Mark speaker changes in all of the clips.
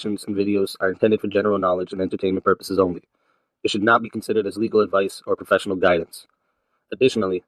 Speaker 1: and videos are intended for general knowledge and entertainment purposes only. It should not be considered as legal advice or professional guidance. Additionally,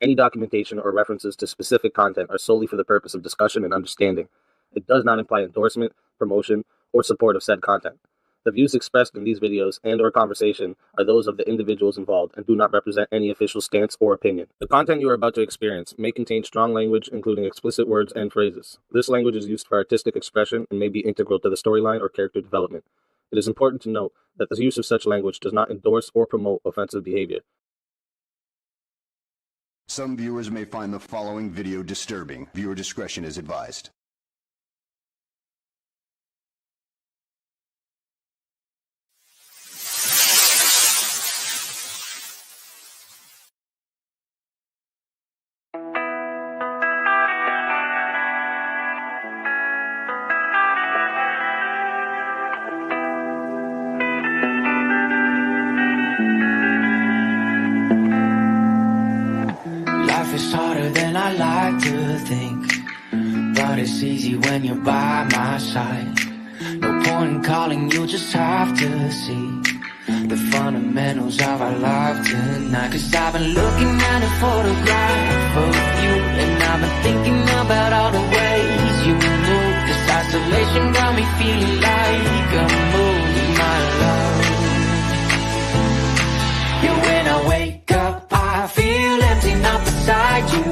Speaker 1: any documentation or references to specific content are solely for the purpose of discussion and understanding. It does not imply endorsement, promotion, or support of said content. The views expressed in these videos and/or conversation are those of the individuals involved and do not represent any official stance or opinion. The content you are about to experience may contain strong language, including explicit words and phrases. This language is used for artistic expression and may be integral to the storyline or character development. It is important to note that the use of such language does not endorse or promote offensive behavior.
Speaker 2: Some viewers may find the following video disturbing. Viewer discretion is advised.
Speaker 3: Life is harder than I like to think, but it's easy when you're by my side. No point in calling, you just have to see the fundamentals of our life tonight. Cause I've been looking at a photograph of you, and I've been thinking about all the ways you move. This isolation got me feeling like I'm losing my love. Yeah, when I wake up, I feel empty, not beside you.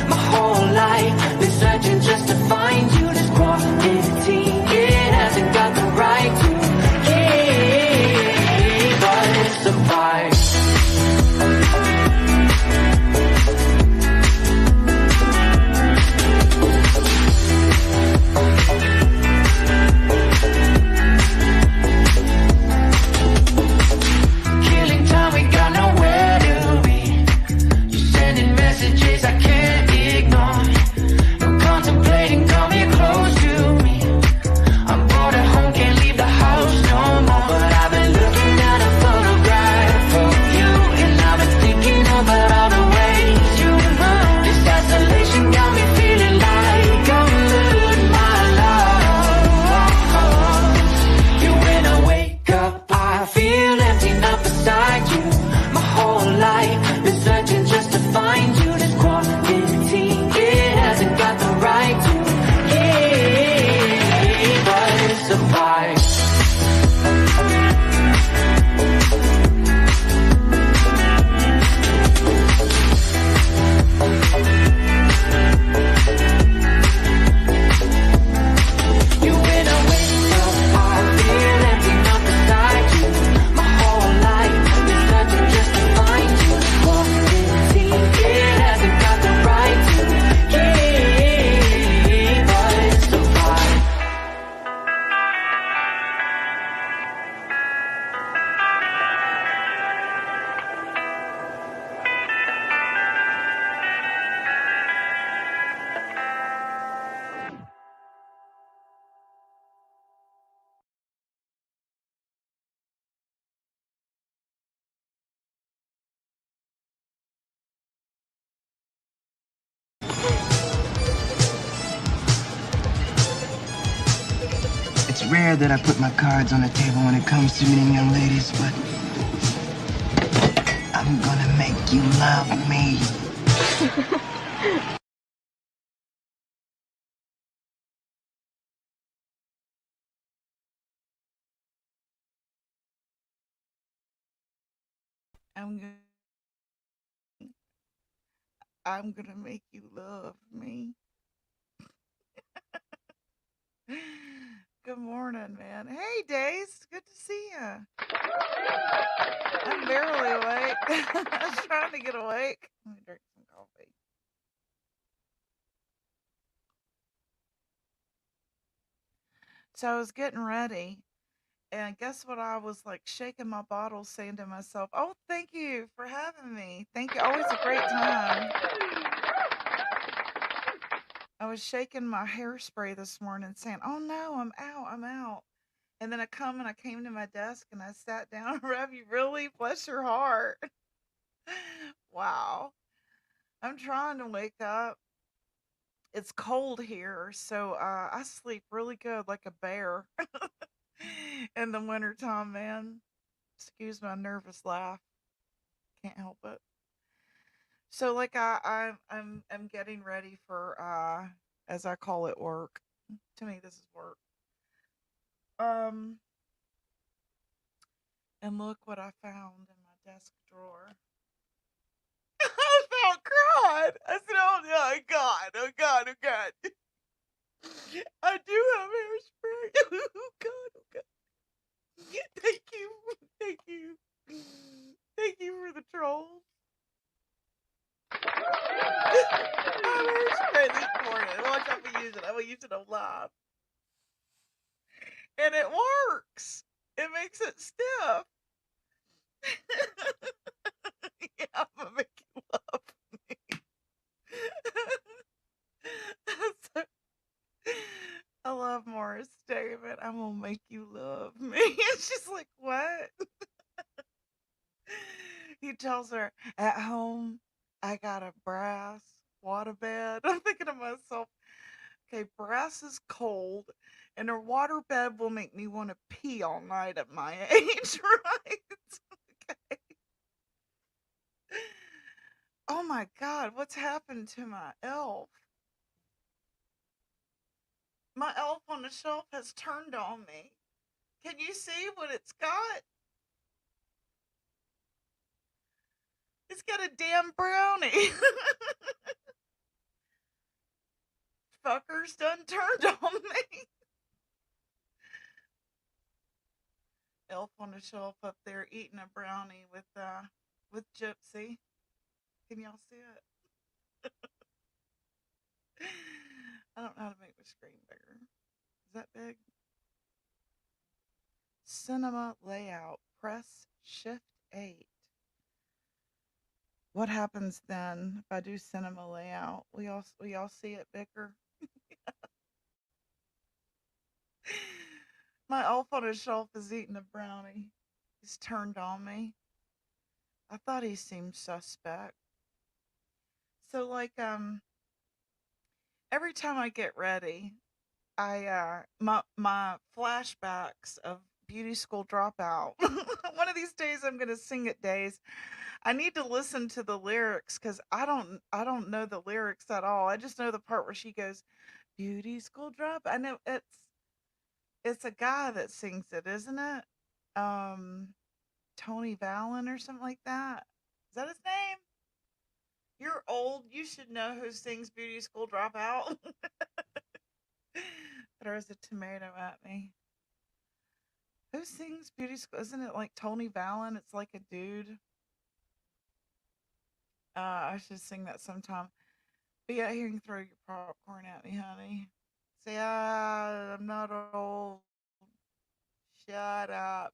Speaker 3: My whole life been searching just to find you. This quarantine, it hasn't got the right to keep us apart. Killing time, we got nowhere to be. You're sending messages I can't ignore. No contemplating, come here close to me. I'm bored at home, can't leave the house no more. But I've been looking at a photograph of you, and I've been thinking about all the ways you move. This isolation got me feeling like I'm losing my love. Yeah, when I wake up, I feel empty, not beside you. My whole life been searching just to find you. This quarantine, it hasn't got the right to keep us apart. You, when I wake up, I feel empty, not beside you. My whole life been searching just to find you. Quarantine, it hasn't got the right to keep us apart.
Speaker 4: It's rare that I put my cards on the table when it comes to meeting young ladies, but I'm gonna make you love me.
Speaker 5: I'm gonna, I'm gonna make you love me. Good morning, man. Hey, Days. Good to see you. I'm barely awake. I was trying to get awake. Let me drink some coffee. So I was getting ready, and guess what? I was like shaking my bottle, saying to myself, "Oh, thank you for having me. Thank you. Always a great time." I was shaking my hairspray this morning, saying, "Oh no, I'm out. I'm out." And then I came to my desk and I sat down. Rev, you really bless your heart. Wow. I'm trying to wake up. It's cold here, so I sleep really good like a bear. In the wintertime, man. Excuse my nervous laugh. Can't help it. So like I'm getting ready for as I call it work. To me this is work. Um and look what I found in my desk drawer. I felt God. I said, oh my God, oh God, oh God. I do have hairspray. Oh God, oh God. Thank you. Thank you. Thank you for the trolls. I have hairspray this morning. Watch out for using it. I will use it on live. And it works. It makes it stiff. Yeah, I'm gonna make you love me. So, I love Morris David. I'm gonna make you love me. And she's like, what? He tells her, at home, I got a brass waterbed. I'm thinking to myself, okay, brass is cold, and a waterbed will make me want to pee all night at my age, right? Okay. Oh my God, what's happened to my elf? My elf on the shelf has turned on me. Can you see what it's got? It's got a damn brownie. Fucker's done turned on me. Elf on the shelf up there eating a brownie with Gypsy. Can y'all see it? I don't know how to make my screen bigger. Is that big? Cinema layout. Press Shift 8. What happens then if I do cinema layout? We all see it bigger. My elf on a shelf is eating a brownie. He's turned on me. I thought he seemed suspect. So every time I get ready, my flashbacks of beauty school dropout. One of these days I'm gonna sing it days. I need to listen to the lyrics because I don't know the lyrics at all. I just know the part where she goes, beauty school drop. I know it's a guy that sings it, isn't it? Um Tony Valen or something like that. Is that his name? You're old. You should know who sings Beauty School Dropout. Throws a tomato at me. Who sings Beauty School? Isn't it like Tony Valen? It's like a dude. I should sing that sometime. But yeah, here you can throw your popcorn at me, honey. Say, I'm not old. Shut up.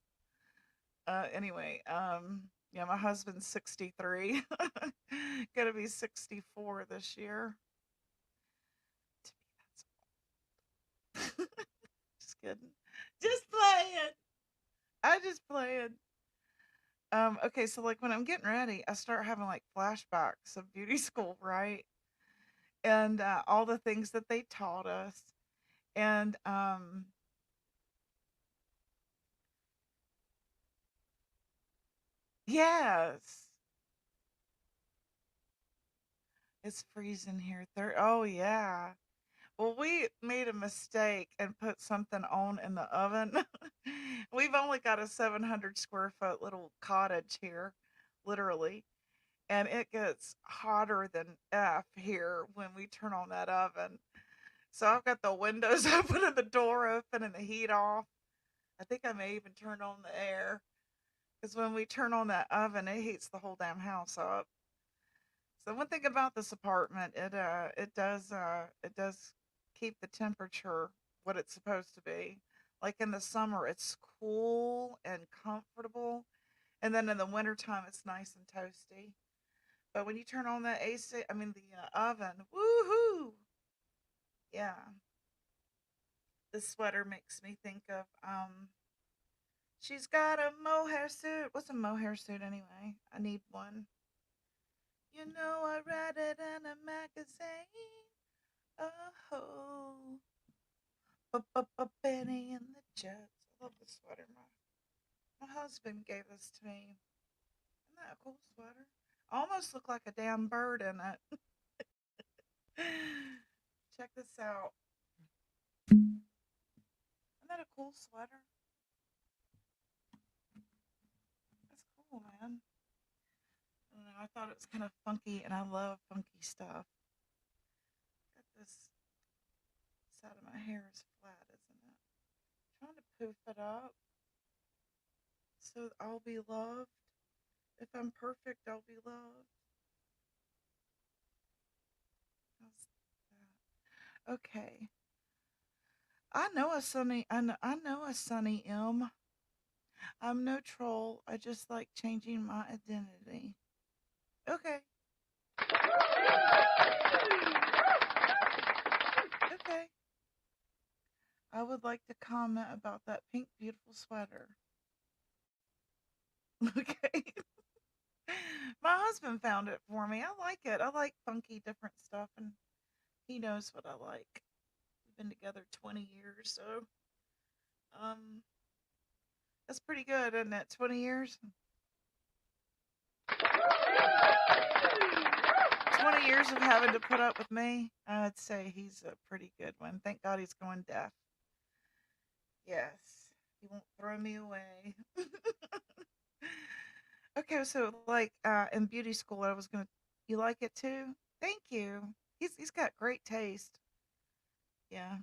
Speaker 5: Anyway, yeah, my husband's 63. Gonna be 64 this year. To me, that's old. Just kidding. Just playing. I just playing. Okay, so like when I'm getting ready, I start having like flashbacks of beauty school, right? And all the things that they taught us. And yes, it's freezing here. Oh yeah. Well, we made a mistake and put something on in the oven. We've only got a 700 square foot little cottage here, literally. And it gets hotter than F here when we turn on that oven. So I've got the windows open and the door open and the heat off. I think I may even turn on the air because when we turn on that oven, it heats the whole damn house up. So one thing about this apartment, it does keep the temperature what it's supposed to be. Like in the summer, it's cool and comfortable, and then in the wintertime, it's nice and toasty. But when you turn on the AC, I mean the oven, woohoo! Yeah, this sweater makes me think of she's got a mohair suit. What's a mohair suit anyway? I need one. You know I read it in a magazine. Oh, Benny and the Jets. love this sweater. My husband gave this to me. Isn't that a cool sweater? I almost look like a damn bird in it. Check this out. Isn't that a cool sweater? That's cool, man. I don't know. I thought it was kind of funky, and I love funky stuff. Got this side of my hair is flat, isn't it? Trying to poof it up so I'll be loved. If I'm perfect, I'll be loved. How's that? Okay. I know a Sunny. I know a Sunny M. I'm no troll. I just like changing my identity. Okay. Okay. I would like to comment about that pink, beautiful sweater. Okay. My husband found it for me. I like it. I like funky, different stuff, and he knows what I like. We've been together 20 years, so that's pretty good, isn't it? 20 years. 20 years of having to put up with me. I'd say he's a pretty good one. Thank God he's going deaf. Yes, he won't throw me away. Okay, so like in beauty school, I was gonna. You like it too? Thank you. He's got great taste. Yeah,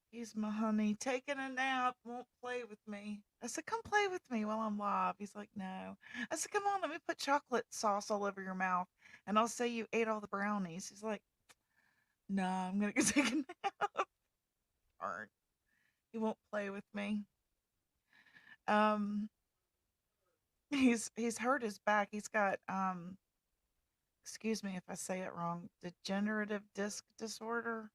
Speaker 5: he's my honey. Taking a nap, won't play with me. I said, come play with me while I'm live. He's like, no. I said, come on, let me put chocolate sauce all over your mouth, and I'll say you ate all the brownies. He's like, no, I'm gonna go take a nap. Darn, he won't play with me. Um, he's hurt his back. He's got excuse me if I say it wrong, degenerative disc disorder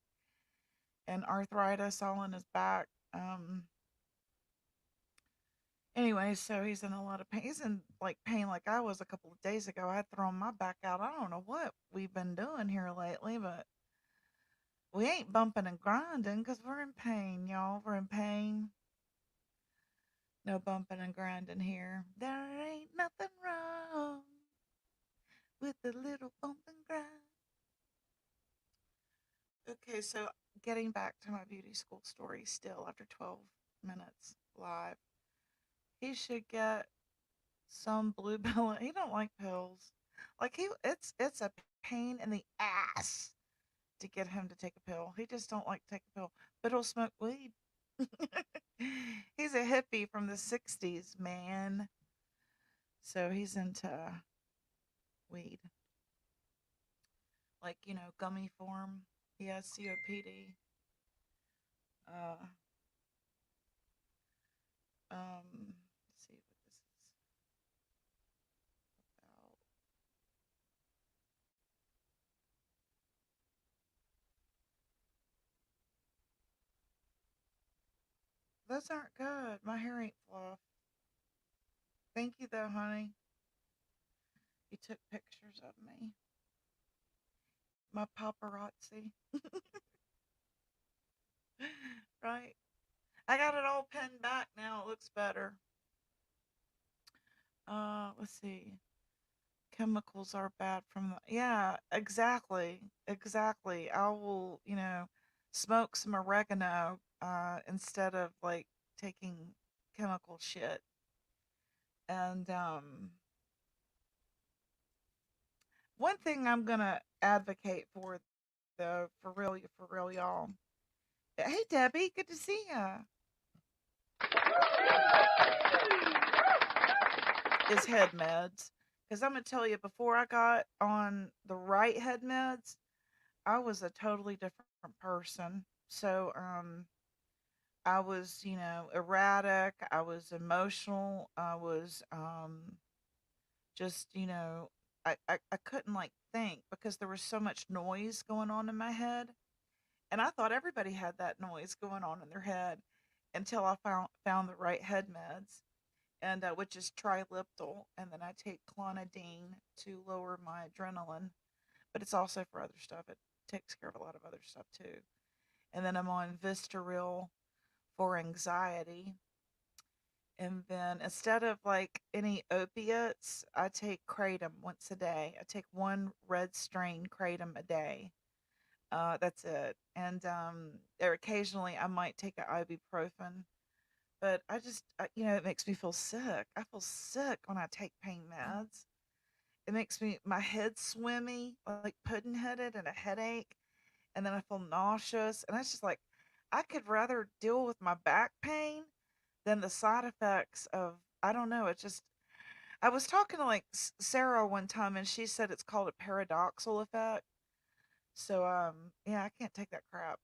Speaker 5: and arthritis all in his back. Anyway, so he's in a lot of pain. He's in like pain like I was a couple of days ago. I had thrown my back out. I don't know what we've been doing here lately, but we ain't bumping and grinding because we're in pain, y'all. We're in pain. No bumping and grinding here. There ain't nothing wrong with a little bump and grind. Okay, so getting back to my beauty school story still after 12 minutes live. He should get some blue pill. He don't like pills. Like it's a pain in the ass to get him to take a pill. He just don't like to take a pill, but he'll smoke weed. He's a hippie from the 60s, man. So he's into weed. Like, gummy form. He has COPD. Uh, let's see what this is about. Those aren't good. My hair ain't fluff. Thank you, though, honey. You took pictures of me. My paparazzi. Right? I got it all pinned back now. It looks better. Let's see. Chemicals are bad from the. Yeah, exactly. Exactly. I will, smoke some oregano instead of like taking chemical shit. And one thing I'm gonna advocate for, though, for real, y'all. Hey, Debbie, good to see ya. Is head meds, because I'm gonna tell you, before I got on the right head meds, I was a totally different person. So, I was, erratic. I was emotional. I was, just, I couldn't like think because there was so much noise going on in my head. And I thought everybody had that noise going on in their head until I found the right head meds, and which is Triliptal, and then I take clonidine to lower my adrenaline, but it's also for other stuff. It takes care of a lot of other stuff too. And then I'm on Vistaril, for anxiety. And then instead of like any opiates, I take kratom once a day. I take one red strain kratom a day. That's it. And or occasionally I might take an ibuprofen, but it makes me feel sick. I feel sick when I take pain meds. It makes my head swimmy, like pudding headed, and a headache, and then I feel nauseous, and it's just like I could rather deal with my back pain than the side effects of, I don't know. It's just, I was talking to like Sarah one time, and she said it's called a paradoxal effect. So yeah, I can't take that crap,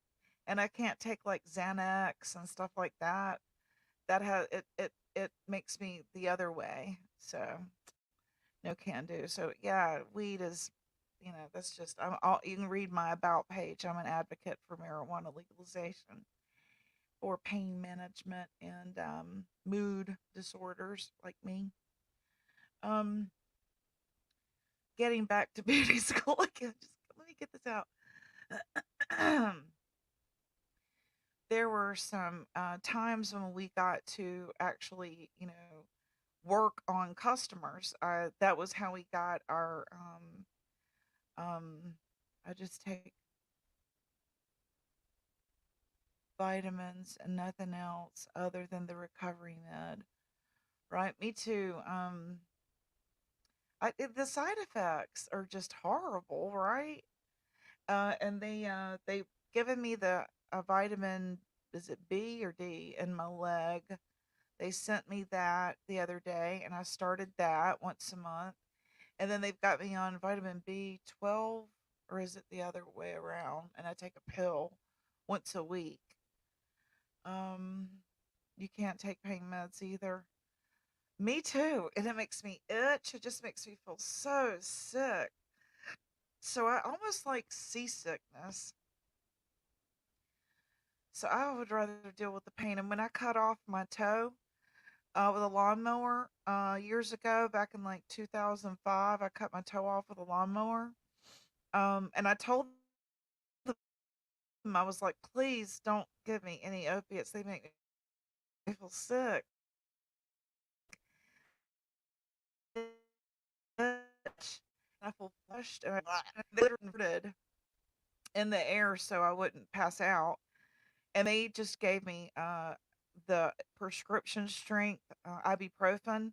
Speaker 5: and I can't take like Xanax and stuff like that. That has it makes me the other way. So no can do. So yeah, weed is, that's just, I'm all, you can read my about page. I'm an advocate for marijuana legalization for pain management and mood disorders like me. Um, Getting back to beauty school again. Just let me get this out. There were some times when we got to actually, work on customers. That was how we got our. Um, I just take vitamins and nothing else other than the recovery med. Right, me too. The side effects are just horrible, right? And they given me the vitamin, is it B or D, in my leg. They sent me that the other day, and I started that once a month. And then they've got me on vitamin B12, or is it the other way around? And I take a pill once a week. Um, you can't take pain meds either. Me too. And it makes me itch. It just makes me feel so sick. So I almost like seasickness. So I would rather deal with the pain. And when I cut off my toe with a lawnmower years ago, back in like 2005, I cut my toe off with a lawnmower. And I told them, I was like, please don't give me any opiates. They make me feel sick. And I feel flushed and they literally in the air so I wouldn't pass out. And they just gave me the prescription strength ibuprofen,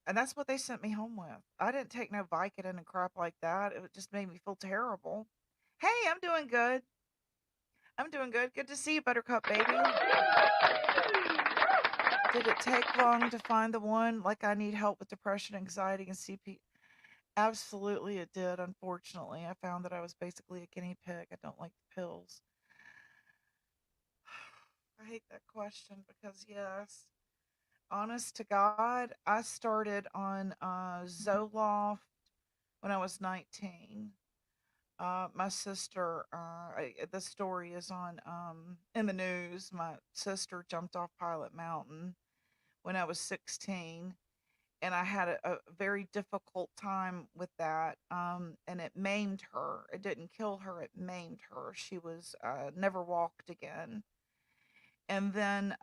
Speaker 5: and that's what they sent me home with. I didn't take no Vicodin and crap like that. It just made me feel terrible. Hey, I'm doing good. I'm doing good. Good to see you, Buttercup baby. Did it take long to find the one? Like I need help with depression, anxiety, and CP. Absolutely, it did. Unfortunately, I found that I was basically a guinea pig. I don't like the pills. I hate that question because, yes, honest to God, I started on Zoloft when I was 19. My sister, the story is on in the news. My sister jumped off Pilot Mountain when I was 16, and I had a very difficult time with that. And it maimed her. It didn't kill her. It maimed her. She was never walked again. And then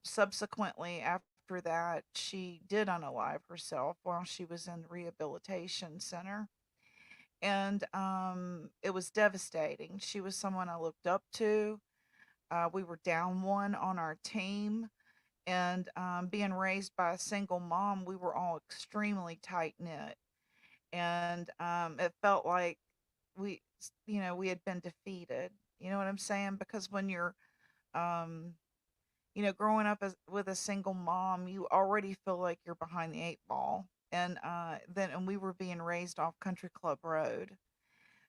Speaker 5: subsequently after that, she did unalive herself while she was in the rehabilitation center. And it was devastating. She was someone I looked up to. We were down one on our team. And being raised by a single mom, we were all extremely tight knit. And it felt like we, we had been defeated. You know what I'm saying? Because when you're, um, growing up with a single mom, you already feel like you're behind the eight ball. And we were being raised off Country Club Road.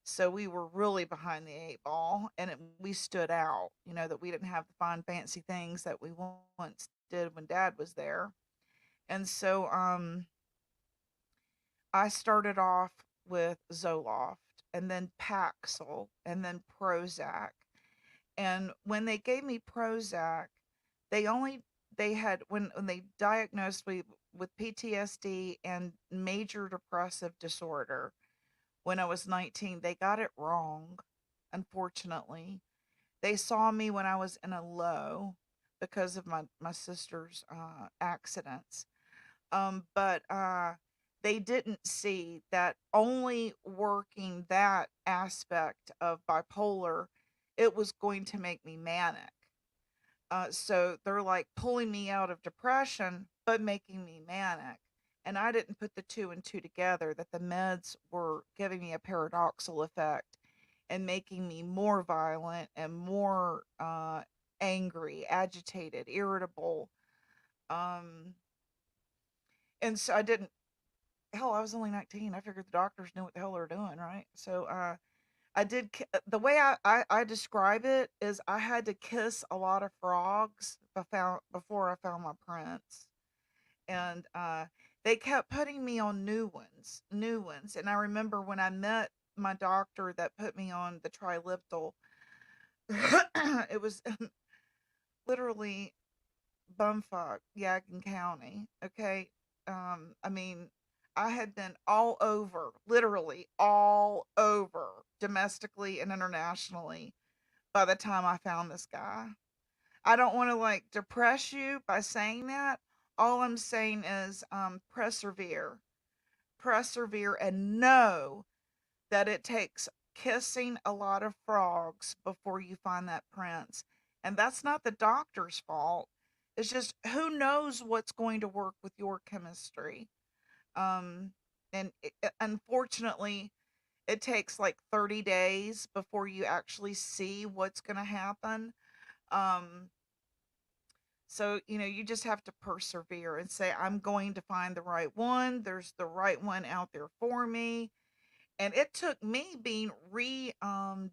Speaker 5: So we were really behind the eight ball, and we stood out, that we didn't have the fine, fancy things that we once did when dad was there. And so I started off with Zoloft and then Paxil and then Prozac. And when they gave me Prozac, they only they had when they diagnosed me with PTSD and major depressive disorder when I was 19, they got it wrong, unfortunately. They saw me when I was in a low. because of my sister's accidents. But they didn't see that only working that aspect of bipolar, it was going to make me manic. So they're like pulling me out of depression, but making me manic. And I didn't put the two and two together, that the meds were giving me a paradoxical effect and making me more violent and more angry, agitated, irritable. Um, and so I didn't, hell, I was only 19. I figured the doctors knew what the hell they were doing, right? So I did, the way I describe it is I had to kiss a lot of frogs before I found my prince. And they kept putting me on new ones. And I remember when I met my doctor that put me on the Triliptal, it was literally bumfuck Yadkin County. Okay. I mean, I had been all over, literally all over, domestically and internationally, by the time I found this guy. I don't want to like depress you by saying that. All I'm saying is persevere. Persevere and know that it takes kissing a lot of frogs before you find that prince. And that's not the doctor's fault. It's just who knows what's going to work with your chemistry. Um, and unfortunately, it takes like 30 days before you actually see what's going to happen. Um, so, you just have to persevere and say, I'm going to find the right one. There's the right one out there for me. And it took me being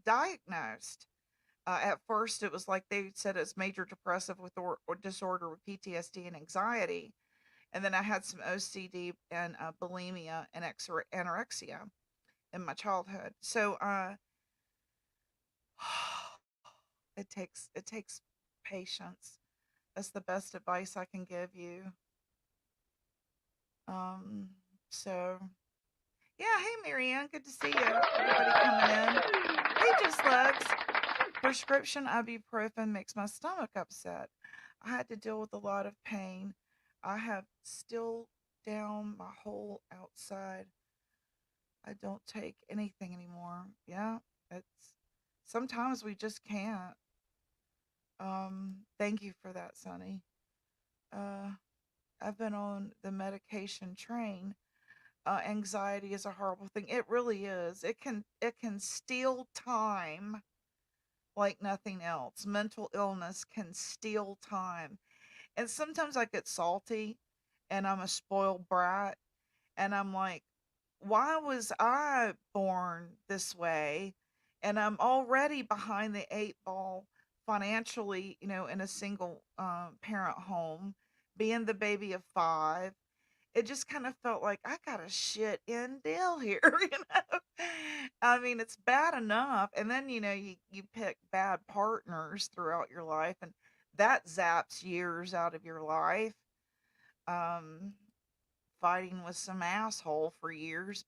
Speaker 5: diagnosed. At first, it was like they said it's major depressive with or disorder with PTSD and anxiety. And then I had some OCD and bulimia and anorexia in my childhood. So it takes patience. That's the best advice I can give you. Um, so yeah, hey Marianne, good to see you. Everybody coming in. Hey, just Legs. Prescription ibuprofen makes my stomach upset. I had to deal with a lot of pain. I have still down my whole outside. I don't take anything anymore. Yeah, it's sometimes we just can't. Thank you for that, Sonny. Uh, I've been on the medication train. Anxiety is a horrible thing. It really is. It can steal time like nothing else. Mental illness can steal time. And sometimes I get salty and I'm a spoiled brat and I'm like, why was I born this way? And I'm already behind the eight ball financially, in a single parent home, being the baby of five. It just kind of felt like I got a shit in deal here, I mean, it's bad enough. And then, you pick bad partners throughout your life and that zaps years out of your life. Um, Fighting with some asshole for years.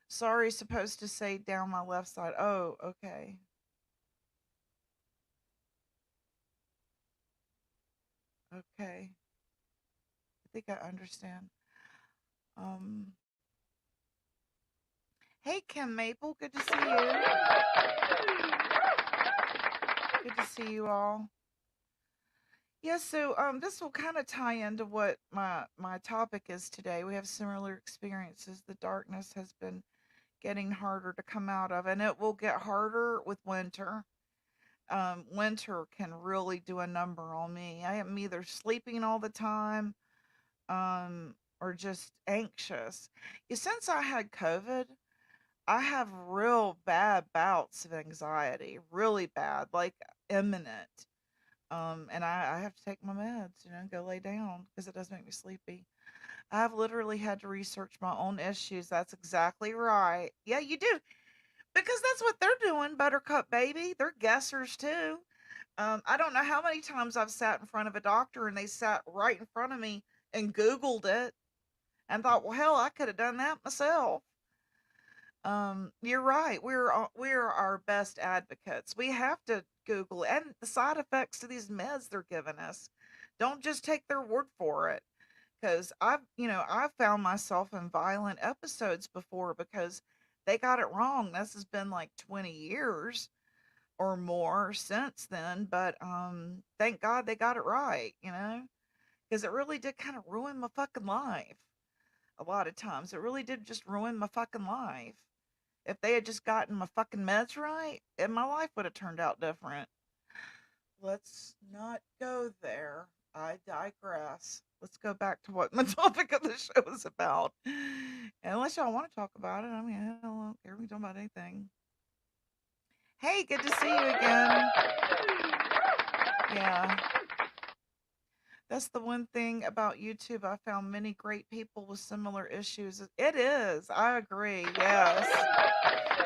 Speaker 5: Sorry, supposed to say down my left side. Oh, okay. Okay. I think I understand. Um, hey, Kim Maple. Good to see you. Good to see you all. Yeah, so this will kind of tie into what my topic is today. We have similar experiences. The darkness has been getting harder to come out of, and it will get harder with winter. Winter can really do a number on me. I am either sleeping all the time, or just anxious. Since I had COVID, I have real bad bouts of anxiety, really bad, like imminent. And I have to take my meds, go lay down because it does make me sleepy. I've literally had to research my own issues. That's exactly right. Yeah, you do. Because that's what they're doing, Buttercup baby. They're guessers too. I don't know how many times I've sat in front of a doctor and they sat right in front of me and Googled it and thought, well, hell, I could have done that myself. You're right. We're our best advocates. We have to Google it. And the side effects to these meds they're giving us. Don't just take their word for it. Because I've found myself in violent episodes before because they got it wrong. This has been like 20 years or more since then, but thank God they got it right, because it really did kind of ruin my fucking life. A lot of times, it really did just ruin my fucking life. If they had just gotten my fucking meds right, and my life would have turned out different. Let's not go there. I digress. Let's go back to what the topic of the show is about. Unless y'all want to talk about it, I mean, I don't care if we talk about anything. Hey, good to see you again. Yeah. That's the one thing about YouTube. I found many great people with similar issues. It is. I agree. Yes.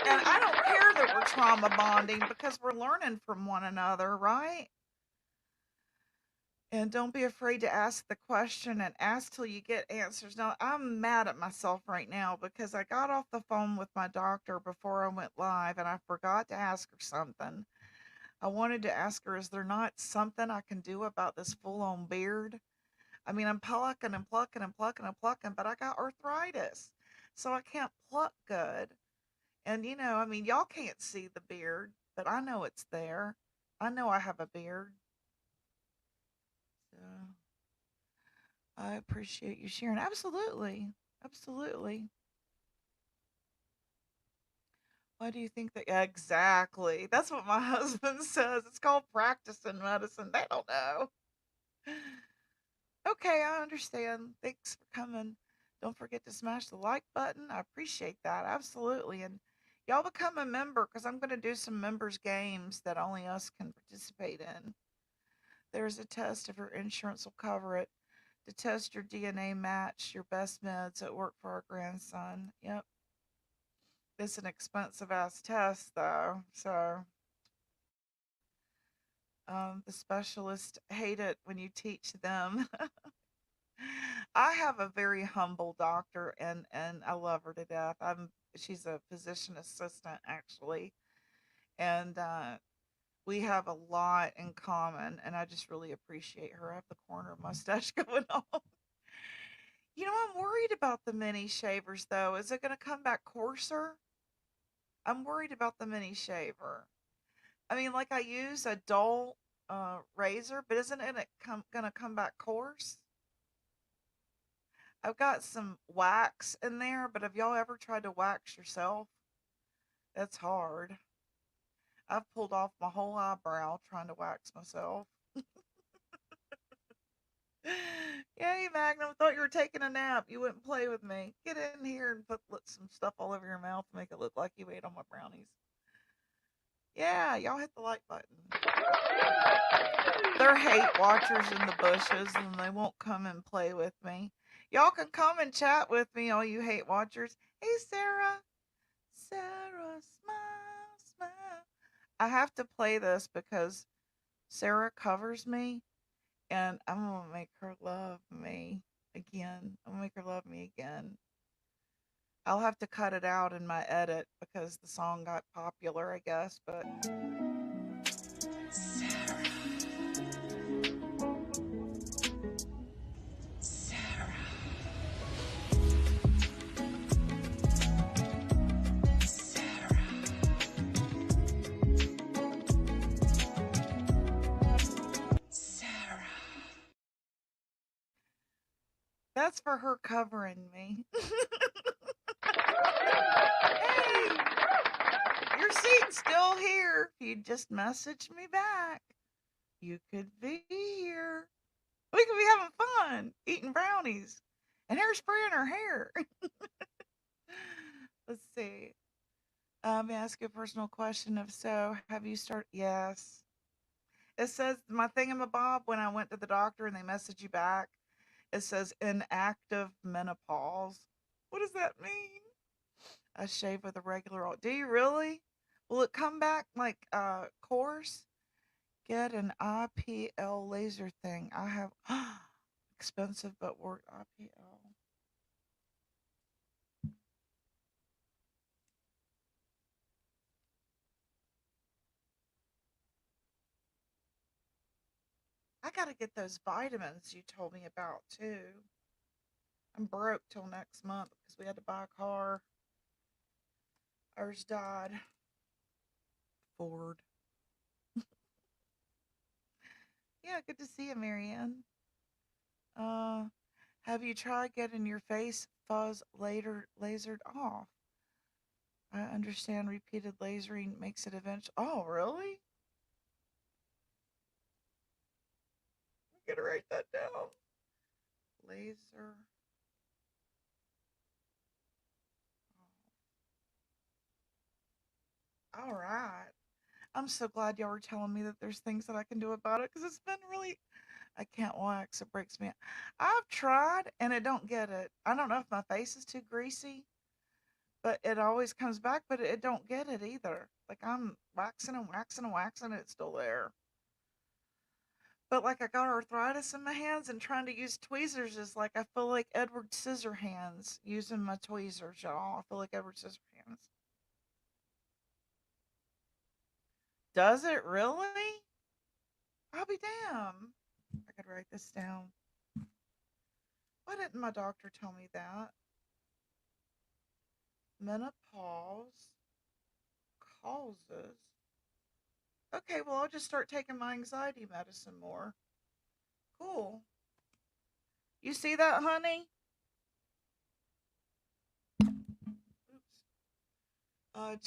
Speaker 5: And I don't care that we're trauma bonding because we're learning from one another, right? And don't be afraid to ask the question and ask till you get answers. Now, I'm mad at myself right now because I got off the phone with my doctor before I went live and I forgot to ask her something. I wanted to ask her, is there not something I can do about this full on beard? I mean, I'm plucking and plucking and plucking and plucking, but I got arthritis, so I can't pluck good. And, I mean, y'all can't see the beard, but I know it's there. I know I have a beard. So I appreciate you sharing. Absolutely. Absolutely. Why do you think that? Exactly. That's what my husband says. It's called practicing medicine. They don't know. Okay, I understand. Thanks for coming. Don't forget to smash the like button. I appreciate that. Absolutely. And y'all become a member because I'm going to do some members games that only us can participate in. There's a test if your insurance will cover it to test your DNA match, your best meds at work for our grandson. Yep. It's an expensive ass test though. So the specialists hate it when you teach them. I have a very humble doctor and I love her to death. She's a physician assistant actually. And we have a lot in common and I just really appreciate her. I have the corner mustache going on. I'm worried about the mini shavers though. Is it going to come back coarser? I'm worried about the mini shaver. I mean, like I use a dull razor, but isn't it going to come back coarse? I've got some wax in there, but have y'all ever tried to wax yourself? That's hard. I've pulled off my whole eyebrow trying to wax myself. Yay, Magnum. Thought you were taking a nap. You wouldn't play with me. Get in here and put some stuff all over your mouth to make it look like you ate all my brownies. Yeah, y'all hit the like button. They're hate watchers in the bushes and they won't come and play with me. Y'all can come and chat with me, all you hate watchers. Hey, Sarah. Sarah, smile, smile. I have to play this because Sarah covers me and I'm going to make her love me again. I'm going to make her love me again. I'll have to cut it out in my edit because the song got popular, I guess, but Sarah. Sarah. Sarah. Sarah. That's for her covering me. Hey, your seat's still here. If you just message me back, you could be here. We could be having fun, eating brownies, and hairspray in her hair. Let's see. May I ask you a personal question? If so, have you started? Yes. It says my thingamabob when I went to the doctor and they message you back. It says inactive menopause. What does that mean? I shave with a regular oil. Do you really? Will it come back like coarse? Get an IPL laser thing. I have expensive but work IPL. I gotta get those vitamins you told me about too. I'm broke till next month because we had to buy a car. Ours died. Ford. Yeah, good to see you, Marianne. Uh, have you tried getting your face fuzz later lasered off? I understand repeated lasering makes it eventually. Oh, really? I'm gonna write that down. Laser. All right. I'm so glad y'all were telling me that there's things that I can do about it because it's been really. I can't wax. It breaks me. I've tried and it don't get it. I don't know if my face is too greasy, but it always comes back. But it don't get it either. Like I'm waxing and waxing and waxing, and it's still there. But like I got arthritis in my hands, and trying to use tweezers is like I feel like Edward Scissorhands using my tweezers, y'all. I feel like Edward Scissorhands. Does it really? I'll be damned. I could write this down. Why didn't my doctor tell me that? Menopause causes. Okay, well, I'll just start taking my anxiety medicine more. Cool. You see that, honey? Oops.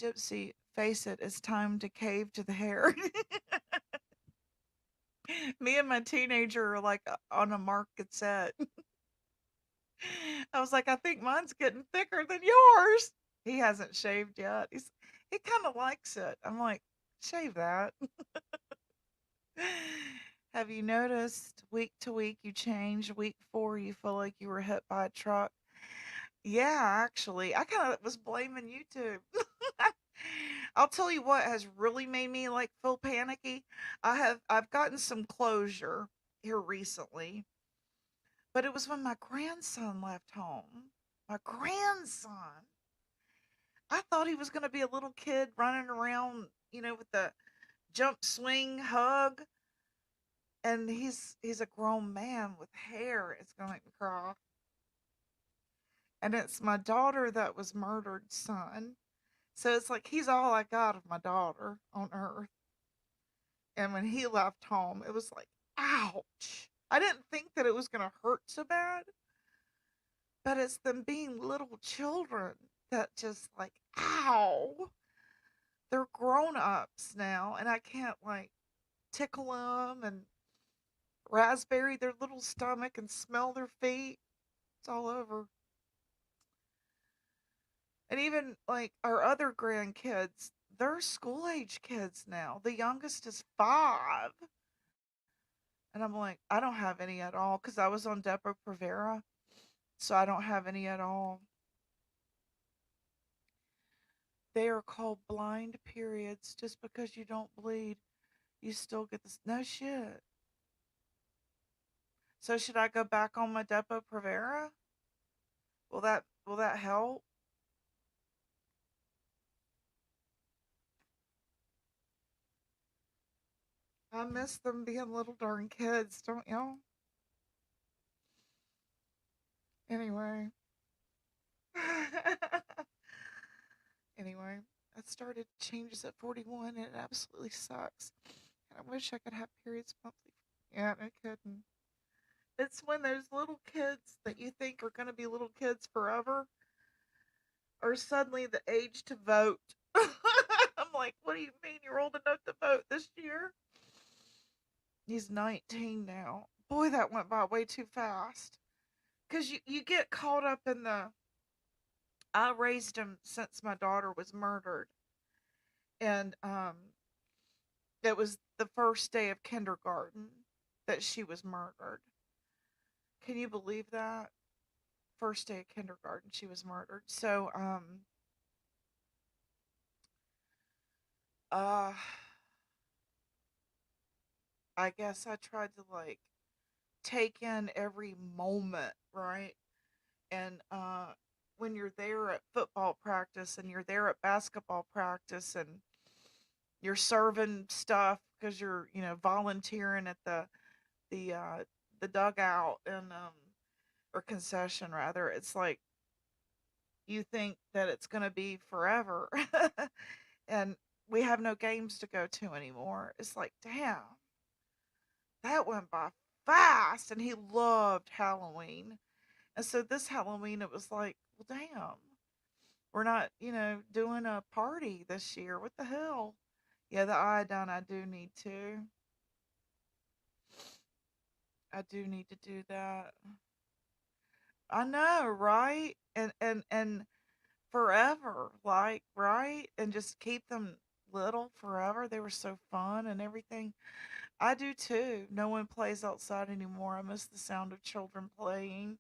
Speaker 5: Gypsy, face it, it's time to cave to the hair. Me and my teenager are like on a market set. I was like, I think mine's getting thicker than yours. He hasn't shaved yet. He kind of likes it. I'm like, shave that. Have you noticed week to week you change? Week 4, you feel like you were hit by a truck. Yeah, actually, I kind of was blaming YouTube. I'll tell you what has really made me like feel panicky. I've gotten some closure here recently, but it was when my grandson left home. My grandson. I thought he was going to be a little kid running around, with the jump swing hug, and he's a grown man with hair. It's going to make me cry. And it's my daughter that was murdered son. So it's like he's all I got of my daughter on earth. And when he left home, it was like, ouch. I didn't think that it was going to hurt so bad, but it's them being little children that just like, ow. They're grown ups now, and I can't like tickle them and raspberry their little stomach and smell their feet. It's all over. And even like our other grandkids, they're school age kids now. The youngest is 5. And I'm like, I don't have any at all because I was on Depo-Provera. So I don't have any at all. They are called blind periods. Just because you don't bleed, you still get this. No shit. So should I go back on my Depo-Provera? Will that help? I miss them being little darn kids, don't y'all? Anyway. Anyway, I started changes at 41 and it absolutely sucks. And I wish I could have periods monthly. Yeah, no kidding. It's when those little kids that you think are going to be little kids forever are suddenly the age to vote. I'm like, what do you mean you're old enough to vote this year? He's 19 now. Boy, that went by way too fast. Because you get caught up in the. I raised him since my daughter was murdered. And it was the first day of kindergarten that she was murdered. Can you believe that? First day of kindergarten, she was murdered. So, uh, I guess I tried to like take in every moment, right? And when you're there at football practice and you're there at basketball practice and you're serving stuff because you're volunteering at the the uh the dugout and or concession rather. It's like you think that it's going to be forever. And we have no games to go to anymore. It's like, damn, that went by fast. And he loved Halloween. And so this Halloween, it was like, well, damn, we're not, doing a party this year. What the hell? Yeah, the iodine, I do need to. I do need to do that. I know, right? And forever, like, right? And just keep them little forever. They were so fun and everything. I do too. No one plays outside anymore. I miss the sound of children playing.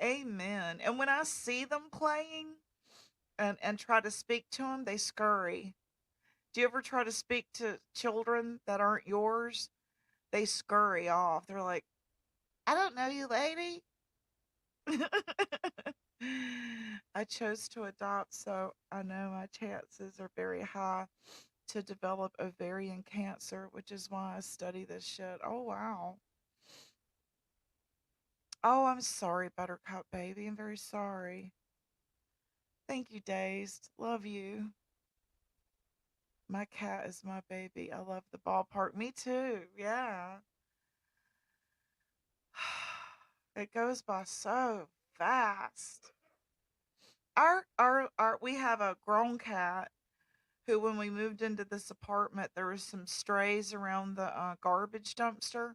Speaker 5: Amen. And when I see them playing and try to speak to them, they scurry. Do you ever try to speak to children that aren't yours? They scurry off. They're like, I don't know you, lady. I chose to adopt, so I know my chances are very high to develop ovarian cancer, which is why I study this shit. Oh, wow. Oh, I'm sorry, Buttercup baby. I'm very sorry. Thank you, Dazed. Love you. My cat is my baby. I love the ballpark. Me too. Yeah. It goes by so fast. We have a grown cat who, when we moved into this apartment, there was some strays around the garbage dumpster,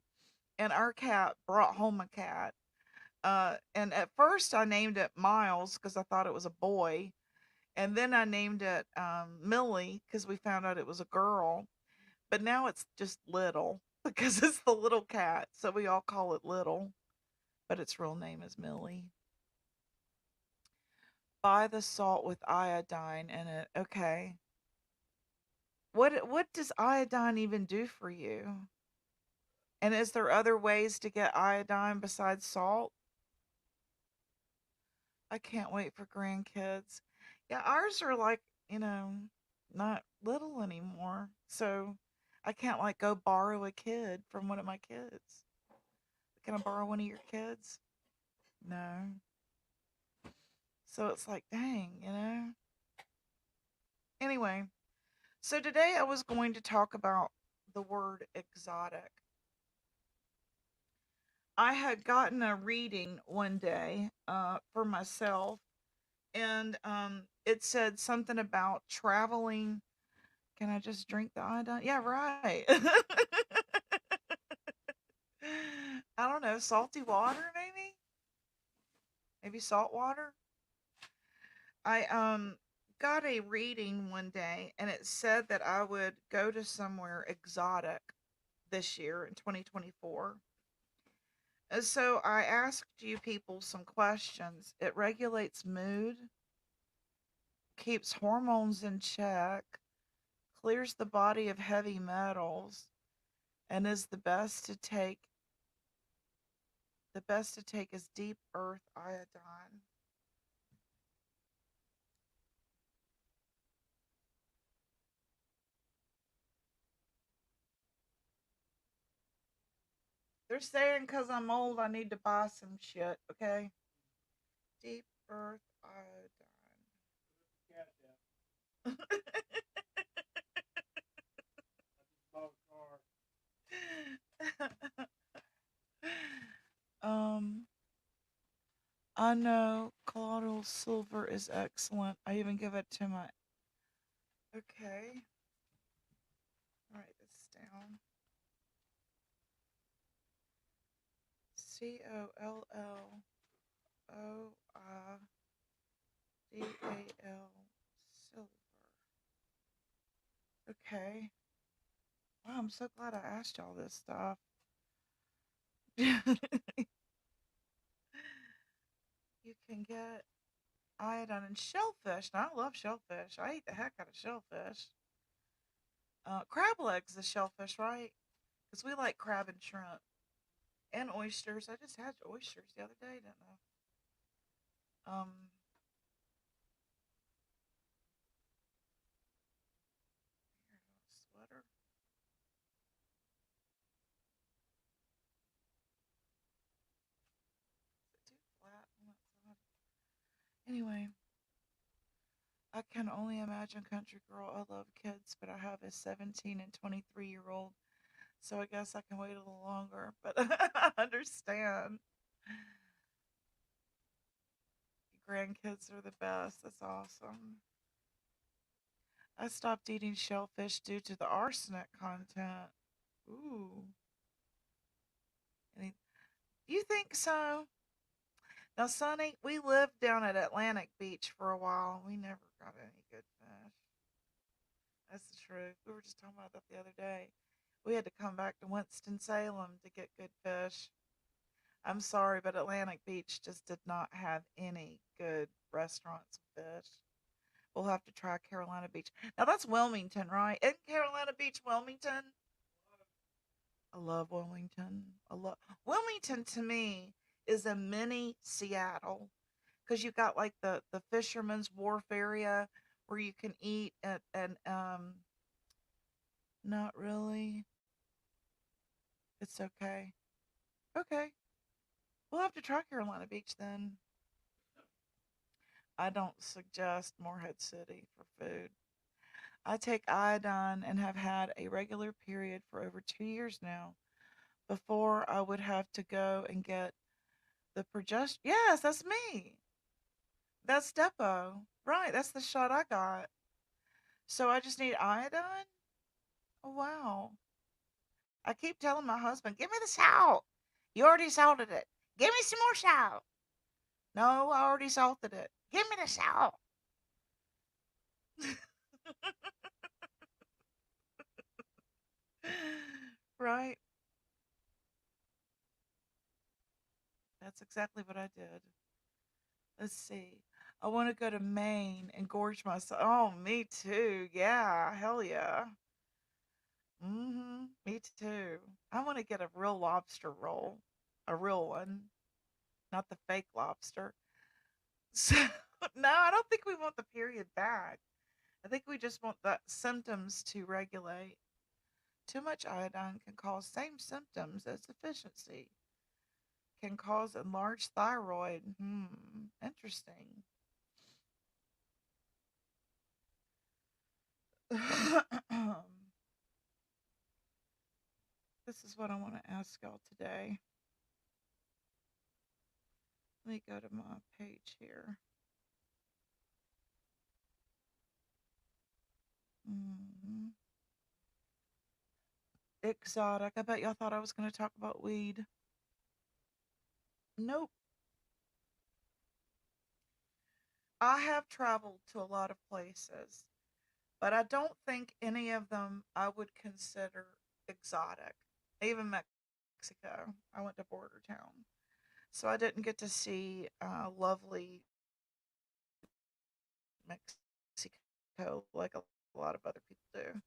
Speaker 5: and our cat brought home a cat. And at first, I named it Miles because I thought it was a boy, and then I named it Millie because we found out it was a girl. But now it's just Little because it's the little cat, so we all call it Little, but its real name is Millie. Buy the salt with iodine in it. Okay. What does iodine even do for you? And is there other ways to get iodine besides salt? I can't wait for grandkids. Yeah, ours are like, you know, not little anymore. So I can't like go borrow a kid from one of my kids. Can I borrow one of your kids? No. So it's like, dang. Anyway, so today I was going to talk about the word exotic. I had gotten a reading one day for myself, and it said something about traveling. Can I just drink the iodine? Yeah, right. I don't know, salty water maybe? Maybe salt water? I got a reading one day and it said that I would go to somewhere exotic this year in 2024. And so I asked you people some questions. It regulates mood, keeps hormones in check, clears the body of heavy metals, and is the best to take is deep earth iodine. They're saying because I'm old, I need to buy some shit, okay? Deep earth iodine. um, I know colloidal silver is excellent. I even give it to my. Okay, write this down. COLLOIDAL silver. Okay. Wow, I'm so glad I asked y'all this stuff. You can get iodine in shellfish. Now, I love shellfish. I eat the heck out of shellfish. Crab legs is shellfish, right? Because we like crab and shrimp. And oysters. I just had oysters the other day, didn't I? Here, sweater. Anyway, I can only imagine Country Girl. I love kids, but I have a 17 and 23-year-old, so I guess I can wait a little longer. But I understand. Your grandkids are the best. That's awesome. I stopped eating shellfish due to the arsenic content. Ooh. Any- You think so? Now, Sonny, we lived down at Atlantic Beach for a while. We never got any good fish. That's the truth. We were just talking about that the other day. We had to come back to Winston-Salem to get good fish. I'm sorry, but Atlantic Beach just did not have any good restaurants with fish. We'll have to try Carolina Beach. Now that's Wilmington, right? Isn't Carolina Beach Wilmington? I love Wilmington. I love Wilmington. To me is a mini Seattle because you got like the Fisherman's Wharf area where you can eat and not really. It's okay. Okay. We'll have to try Carolina Beach then. I don't suggest Morehead City for food. I take iodine and have had a regular period for over 2 years now. Before I would have to go and get the progesterone. Yes, that's me. That's Depo. Right, that's the shot I got. So I just need iodine? Oh, wow. I keep telling my husband, give me the salt. You already salted it. Give me some more salt. No, I already salted it. Give me the salt. Right? That's exactly what I did. Let's see. I want to go to Maine and gorge myself. Oh, me too. Yeah, hell yeah. Me too. I want to get a real lobster roll, a real one, not the fake lobster. So, no, I don't think we want the period back. I think we just want the symptoms to regulate. Too much iodine can cause same symptoms as deficiency. Can cause enlarged thyroid. Interesting. This is what I want to ask y'all today. Let me go to my page here. Exotic. I bet y'all thought I was going to talk about weed. Nope. I have traveled to a lot of places, but I don't think any of them I would consider exotic. Even Mexico. I went to border town. So I didn't get to see lovely Mexico like a lot of other people do.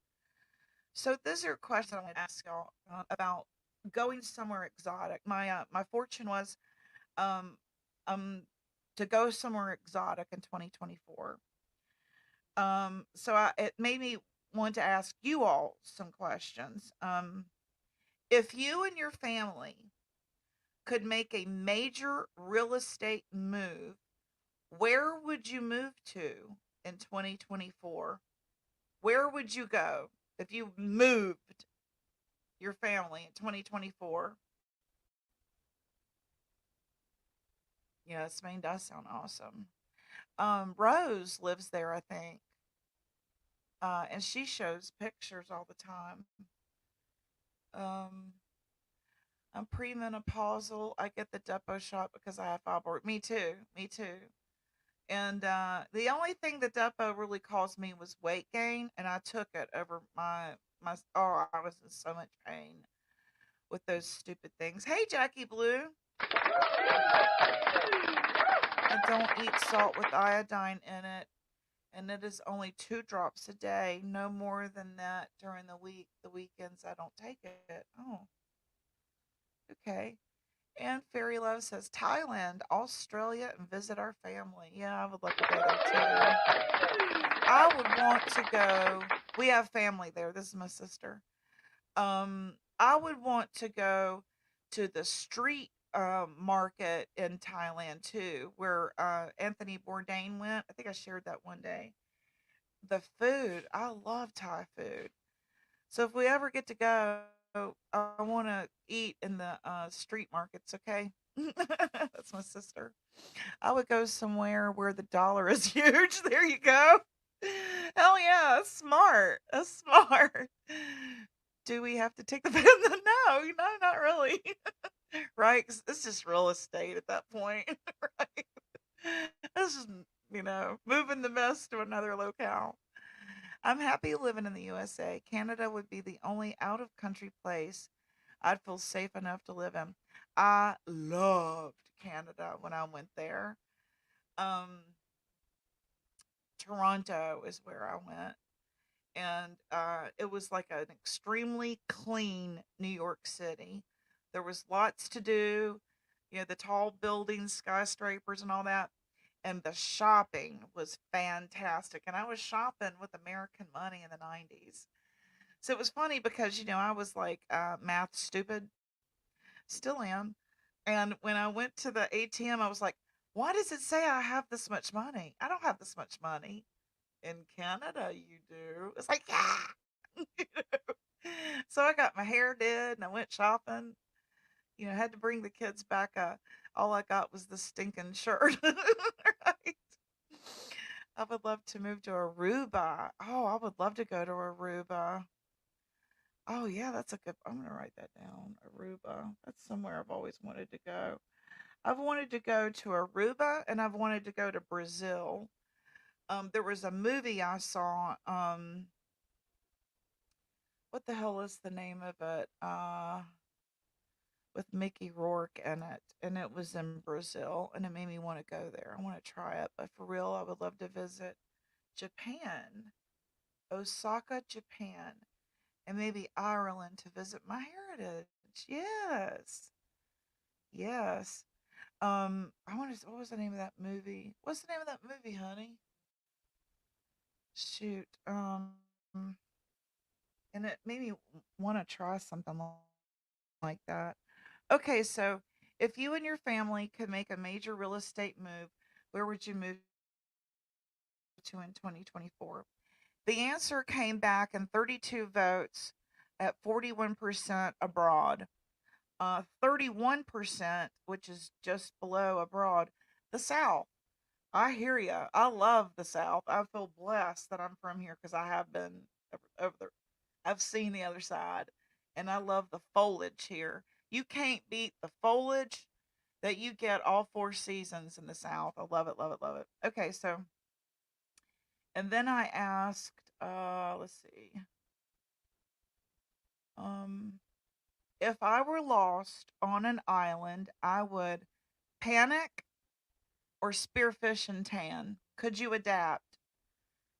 Speaker 5: So these are questions I want to ask y'all about going somewhere exotic. My fortune was um to go somewhere exotic in 2024. So it made me want to ask you all some questions. If you and your family could make a major real estate move, where would you move to in 2024? Where would you go if you moved your family in 2024? Yes, Maine does sound awesome. Rose lives there, I think. And she shows pictures all the time. Um, I'm premenopausal. I get the Depo shot because I have fibroid. Me too. Me too. And the only thing the Depo really caused me was weight gain, and I took it over my. Oh, I was in so much pain with those stupid things. Hey, Jackie Blue. I don't eat salt with iodine in it, and it is only 2 drops a day, no more than that during the week. The weekends I don't take it. Oh, okay. And Fairy Love says Thailand, Australia, and visit our family. Yeah, I would love to go there too. I would want to go. We have family there. This is my sister. I would want to go to the street market in Thailand too, where Anthony Bourdain went. I think I shared that one day. The food, I love Thai food. So if we ever get to go, I want to eat in the street markets. Okay, that's my sister. I would go somewhere where the dollar is huge. There you go. Hell yeah, that's smart. That's smart. Do we have to take the no, no, not really. Right? 'Cause it's just real estate at that point, right? It's just, moving the mess to another locale. I'm happy living in the USA. Canada would be the only out of country place I'd feel safe enough to live in. I loved Canada when I went there. Um, Toronto is where I went. And it was like an extremely clean New York City. There was lots to do, the tall buildings, skyscrapers, and all that. And the shopping was fantastic. And I was shopping with American money in the 90s. So it was funny because, I was like math stupid, still am. And when I went to the ATM, I was like, why does it say I have this much money? I don't have this much money. In Canada, you do. It's like, yeah. You know? So I got my hair did and I went shopping. Had to bring the kids back. All I got was the stinking shirt. Right? I would love to move to Aruba. Oh, I would love to go to Aruba. Oh, yeah, that's a good. I'm going to write that down. Aruba. That's somewhere I've always wanted to go. I've wanted to go to Aruba and I've wanted to go to Brazil. There was a movie I saw. What the hell is the name of it? With Mickey Rourke in it, and it was in Brazil, and it made me want to go there. I want to try it, but for real, I would love to visit Japan, Osaka, Japan, and maybe Ireland to visit my heritage. Yes, yes. I want to. What was the name of that movie? What's the name of that movie, honey? Shoot. And it made me want to try something like that. Okay, so if you and your family could make a major real estate move, where would you move to in 2024? The answer came back in 32 votes at 41% abroad, 31%, which is just below abroad, the South. I hear you. I love the South. I feel blessed that I'm from here because I have been over there. I've seen the other side, and I love the foliage here. You can't beat the foliage that you get all 4 seasons in the South. I love it, love it, love it. Okay, so, and then I asked, let's see, um, if I were lost on an island, I would panic or spearfish and tan. Could you adapt?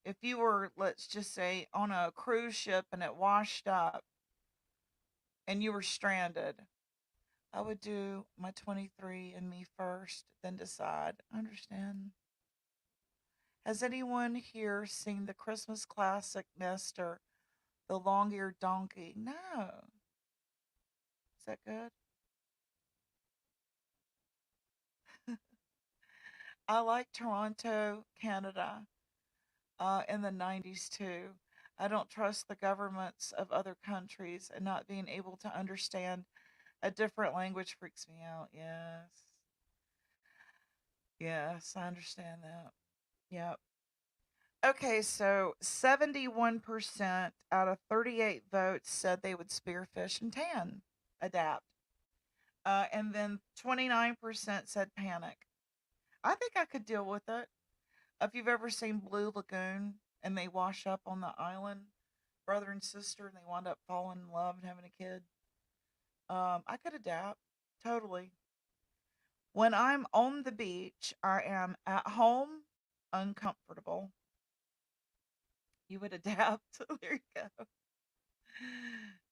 Speaker 5: If you were, let's just say, on a cruise ship and it washed up and you were stranded, I would do my 23 and me first, then decide. Understand? Has anyone here seen the Christmas classic Nestor, The Long-Eared Donkey? No. Is that good? I like Toronto, Canada, in the 90s too. I don't trust the governments of other countries, and not being able to understand a different language freaks me out. Yes. Yes, I understand that. Yep. Okay, so 71% out of 38 votes said they would spearfish and tan, adapt. And then 29% said panic. I think I could deal with it. If you've ever seen Blue Lagoon and they wash up on the island, brother and sister, and they wind up falling in love and having a kid, I could adapt totally. When I'm on the beach, I am at home, uncomfortable. You would adapt. There you go.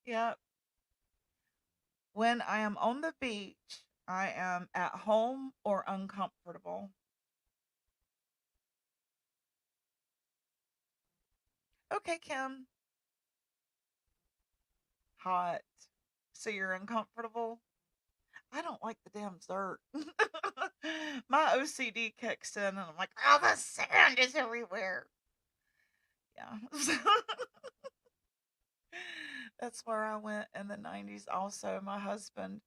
Speaker 5: Yeah. When I am on the beach, I am at home or uncomfortable. Okay, Kim. Hot. So you're uncomfortable? I don't like the damn dirt. My OCD kicks in, and I'm like, oh, the sand is everywhere. Yeah. That's where I went in the 90s. Also, my husband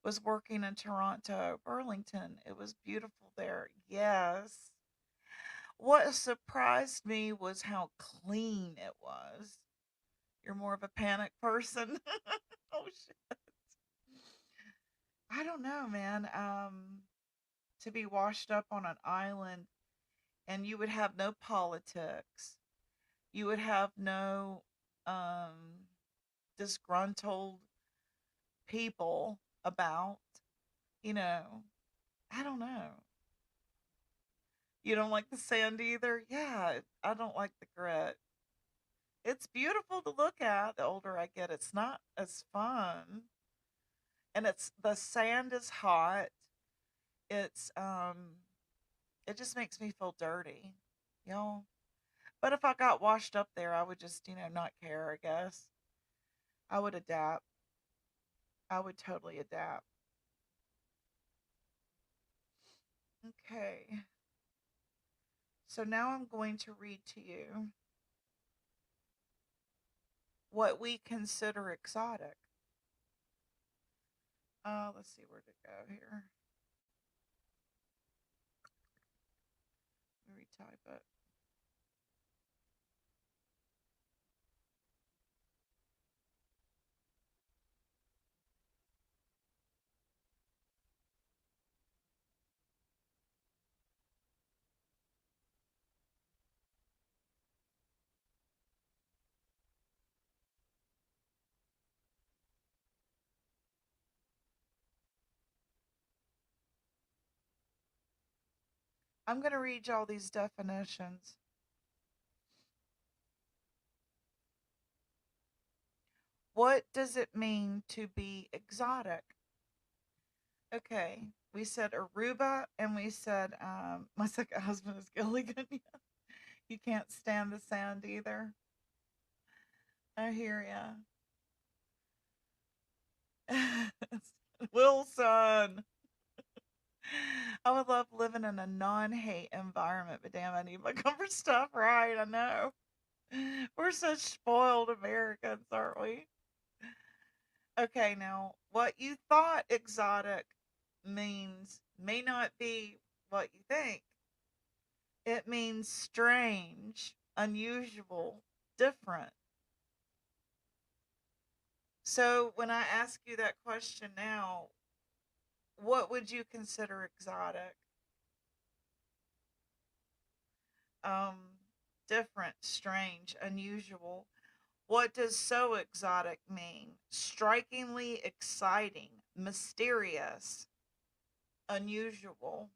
Speaker 5: was working in Toronto, Burlington. It was beautiful there. Yes. What surprised me was how clean it was. You're more of a panic person. Oh shit. I don't know, man. To be washed up on an island and you would have no politics. You would have no um disgruntled people about, you know, I don't know. You don't like the sand either? Yeah, I don't like the grit. It's beautiful to look at the older I get. It's not as fun. And it's the sand is hot. It's it just makes me feel dirty. You know? But if I got washed up there, I would just, not care, I guess. I would adapt. I would totally adapt. Okay. So now I'm going to read to you what we consider exotic. Let's see where to go here. Let me retype it. I'm going to read y'all these definitions. What does it mean to be exotic? Okay, we said Aruba and we said my second husband is Gilligan. You can't stand the sand either. I hear ya. Wilson. I would love living in a non-hate environment, but damn, I need my comfort stuff right. I know. We're such spoiled Americans, aren't we? Okay, now what you thought exotic means may not be what you think. It means strange, unusual, different. So when I ask you that question now, what would you consider exotic? Um, Different, strange, unusual. What does so exotic mean? Strikingly exciting, mysterious, unusual.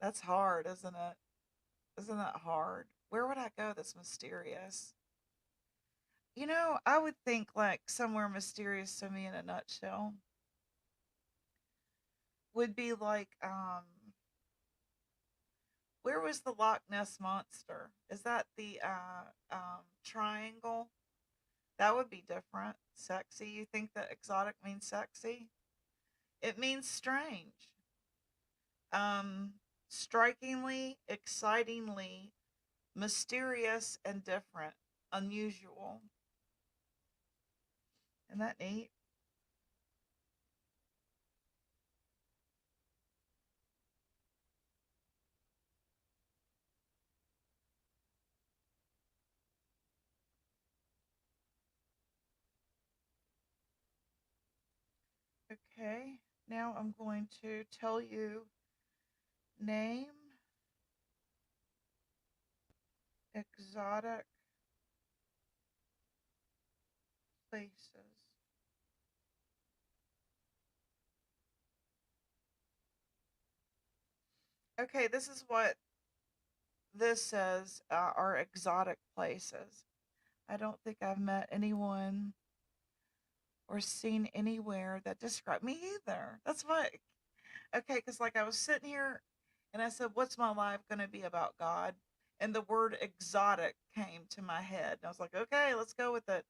Speaker 5: That's hard, isn't it? Isn't that hard? Where would I go that's mysterious? I would think like somewhere mysterious to me in a nutshell would be like where was the Loch Ness monster? Is that the triangle? That would be different. Sexy. You think that exotic means sexy? It means strange. Um Strikingly, excitingly, mysterious and different, unusual. Isn't that neat? Okay, now I'm going to tell you name exotic places. Okay, this is what this says are exotic places. I don't think I've met anyone or seen anywhere that described me either. That's why, okay, because like I was sitting here and I said, what's my life going to be about, God? And the word exotic came to my head. And I was like, okay, let's go with it.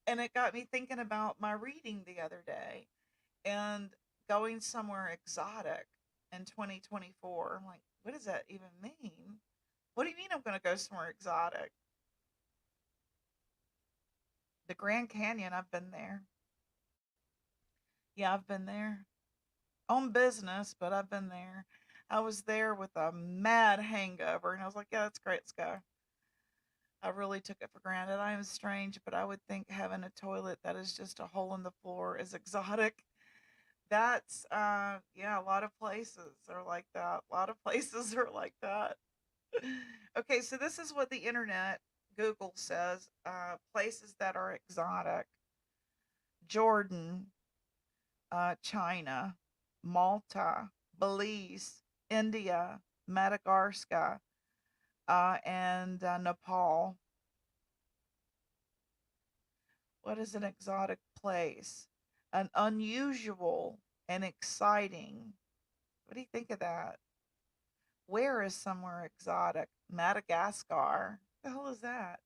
Speaker 5: And it got me thinking about my reading the other day. and going somewhere exotic in 2024. I'm like, what does that even mean? What do you mean I'm going to go somewhere exotic? The Grand Canyon, I've been there. Yeah, I've been there on business, but I've been there. I was there with a mad hangover, and I was like, yeah, that's great, let's go. I really took it for granted. I am strange, but I would think having a toilet that is just a hole in the floor is exotic. That's yeah, a lot of places are like that. A lot of places are like that. Okay, so this is what the internet Google says, places that are exotic. Jordan, China, Malta, Belize, India, Madagascar, and Nepal. What is an exotic place? An unusual and exciting. What do you think of that? Where is somewhere exotic? Madagascar. The hell is that?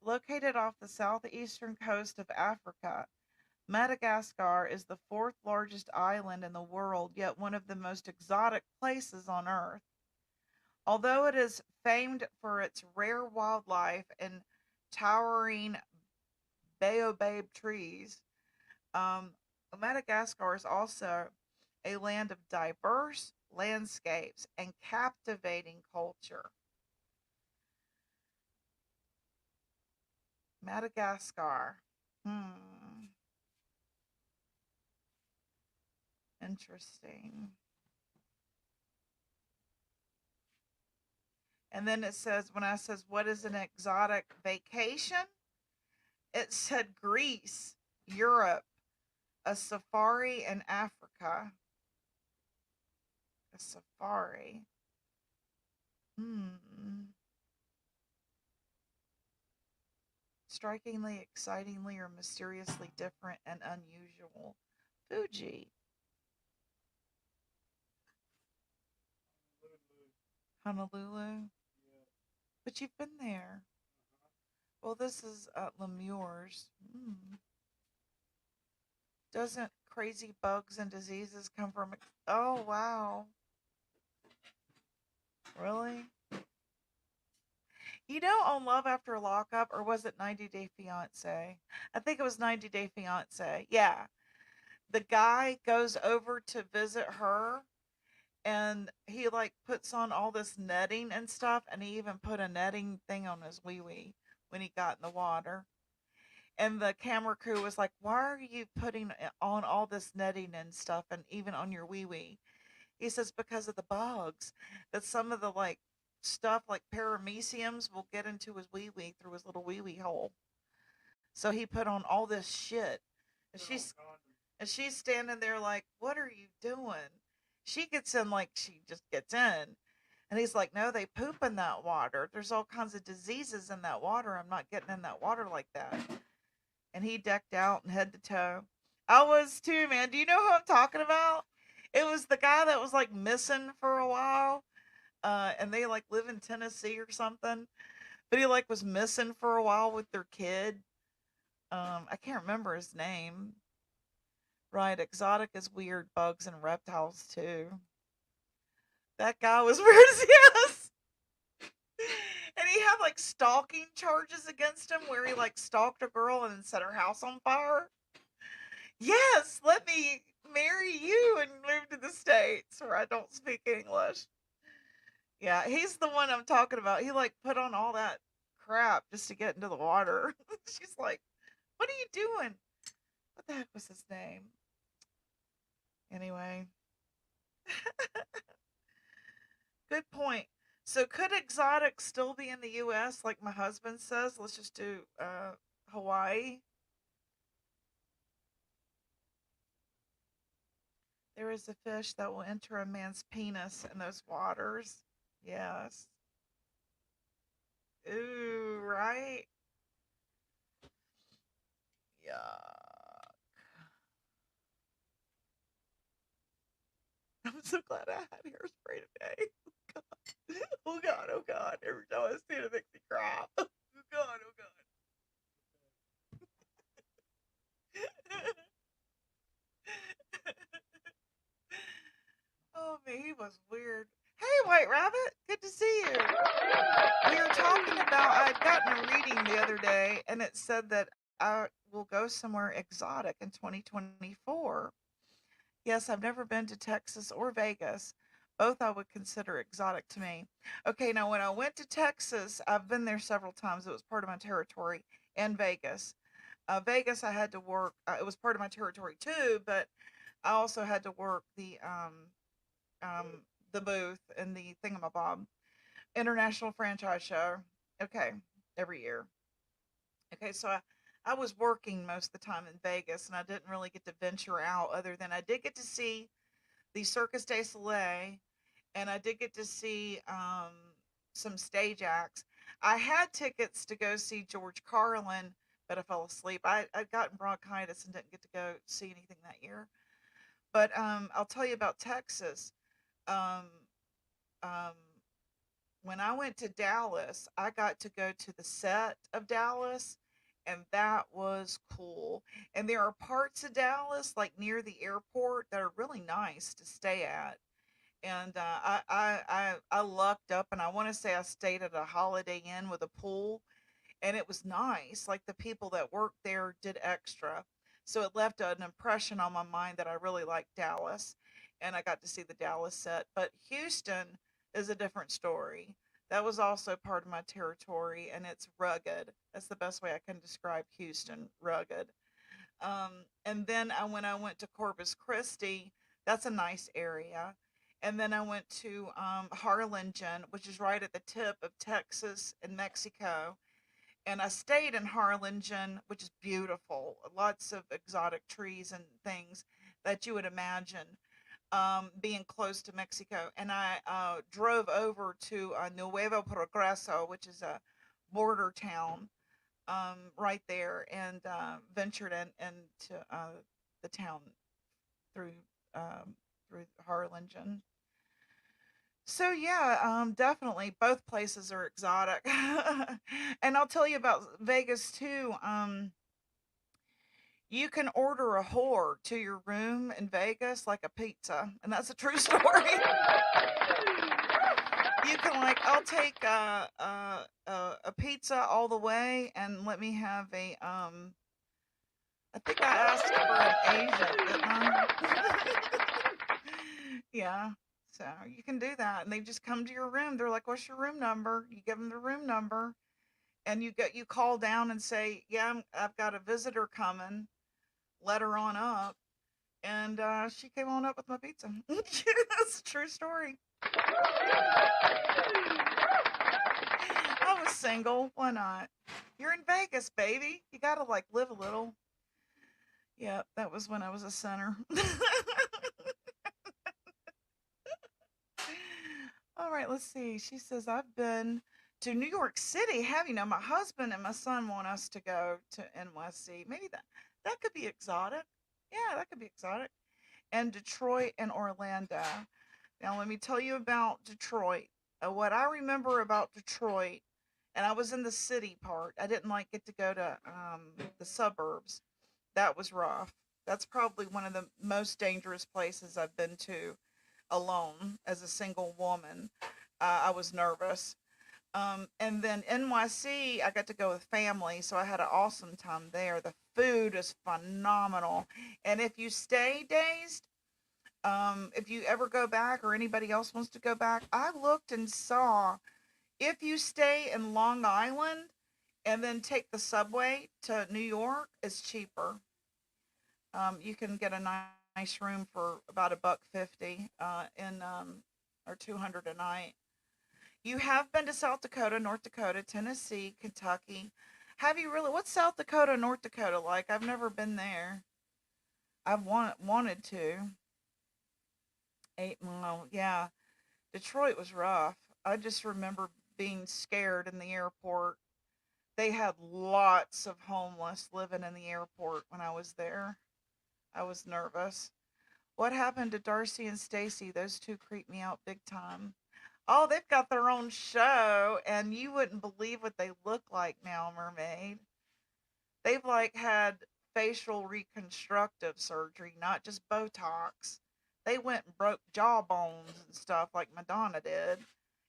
Speaker 5: Located off the southeastern coast of Africa, Madagascar is the fourth largest island in the world, yet one of the most exotic places on Earth. Although it is famed for its rare wildlife and towering baobab trees, um, Madagascar is also a land of diverse landscapes and captivating culture. Madagascar. Hmm. Interesting. And then it says, when I says, what is an exotic vacation? It said Greece, Europe, a safari in Africa. A safari. Hmm. Strikingly, excitingly, or mysteriously different and unusual. Fuji. Honolulu. But you've been there. Well, this is Lemures. Hmm. Doesn't crazy bugs and diseases come from? Oh, wow. Really? You know, on Love After Lockup, or was it 90 Day Fiance? I think it was 90 Day Fiance. Yeah. The guy goes over to visit her, and he like puts on all this netting and stuff, and he even put a netting thing on his wee wee when he got in the water. And the camera crew was like, "Why are you putting on all this netting and stuff, and even on your wee wee?" He says, "Because of the bugs, that some of the like stuff like parameciums will get into his wee wee through his little wee wee hole." So he put on all this shit. And she's standing there like, "What are you doing?" She gets in like she just gets in. And he's like, "No, they poop in that water. There's all kinds of diseases in that water. I'm not getting in that water like that." And he decked out and head to toe. I was too, man. Do you know who I'm talking about? It was the guy that was like missing for a while. And they like live in Tennessee or something. But he like was missing for a while with their kid. I can't remember his name. Right, exotic is weird, bugs and reptiles too. That guy was weird as yes. And he had like stalking charges against him where he like stalked a girl and set her house on fire. Yes, let me marry you and move to the States where I don't speak English. Yeah, he's the one I'm talking about. He like put on all that crap just to get into the water. She's like, "What are you doing?" What the heck was his name? Anyway, good point. So could exotic still be in the US like my husband says? Let's just do Hawaii. There is a fish that will enter a man's penis in those waters. Yes. Ooh, right? Yeah. I'm so glad I had hairspray today. Oh god, oh god. Every time I see it, it makes me cry. Oh god, oh god. me. He was weird. Hey, White Rabbit. Good to see you. We were talking about, I'd gotten a reading the other day, and it said that I will go somewhere exotic in 2024. Yes, I've never been to Texas or Vegas. Both I would consider exotic to me. Okay, now when I went to Texas, I've been there several times. It was part of my territory, and Vegas. Vegas, I had to work. It was part of my territory too, but I also had to work the booth and the thingamabob international franchise show. Okay, every year. Okay, so I was working most of the time in Vegas, and I didn't really get to venture out. Other than I did get to see the Circus du Soleil, and I did get to see some stage acts. I had tickets to go see George Carlin, but I fell asleep. I'd gotten bronchitis and didn't get to go see anything that year. But I'll tell you about Texas. Um, um, when I went to Dallas, I got to go to the set of Dallas, and that was cool. And there are parts of Dallas, like near the airport, that are really nice to stay at. And I lucked up, and I want to say I stayed at a Holiday Inn with a pool, and it was nice. Like the people that worked there did extra. So it left an impression on my mind that I really liked Dallas, and I got to see the Dallas set. But Houston is a different story. That was also part of my territory, and it's rugged. That's the best way I can describe Houston, rugged. And then when I went to Corpus Christi, that's a nice area. And then I went to Harlingen, which is right at the tip of Texas and Mexico, and I stayed in Harlingen, which is beautiful. Lots of exotic trees and things that you would imagine being close to Mexico. And I drove over to Nuevo Progreso, which is a border town right there, and ventured into the town through through Harlingen. So yeah, definitely both places are exotic. And I'll tell you about Vegas too. You can order a whore to your room in Vegas like a pizza, and that's a true story. You can like, I'll take a pizza all the way, and let me have a I think I asked for an Asian, didn't I? Yeah. So you can do that, and they just come to your room. They're like, "What's your room number?" You give them the room number, and you call down and say, "Yeah, I've got a visitor coming. Let her on up." And she came on up with my pizza. That's a true story. I was single. Why not? You're in Vegas, baby. You gotta like live a little. Yeah, that was when I was a sinner. All right, let's see. She says, I've been to New York City. Have you know, my husband and my son want us to go to NYC. Maybe that could be exotic. Yeah, that could be exotic. And Detroit and Orlando. Now, let me tell you about Detroit. What I remember about Detroit, and I was in the city part. I didn't like get to go to the suburbs. That was rough. That's probably one of the most dangerous places I've been to alone as a single woman. I was nervous. And then NYC, I got to go with family, so I had an awesome time there. The food is phenomenal. And if you stay dazed, if you ever go back or anybody else wants to go back, I looked and saw if you stay in Long Island and then take the subway to New York, it's cheaper. You can get a nice room for about $150 in or 200 a night. You have been to South Dakota, North Dakota, Tennessee, Kentucky. Have you really? What's South Dakota, North Dakota like? I've never been there. I've wanted to. 8 Mile, yeah. Detroit was rough. I just remember being scared in the airport. They had lots of homeless living in the airport when I was there. I was nervous. What happened to Darcy and Stacy? Those two creep me out big time. Oh, they've got their own show, and you wouldn't believe what they look like now, Mermaid. They've like had facial reconstructive surgery, not just Botox. They went and broke jawbones and stuff like Madonna did.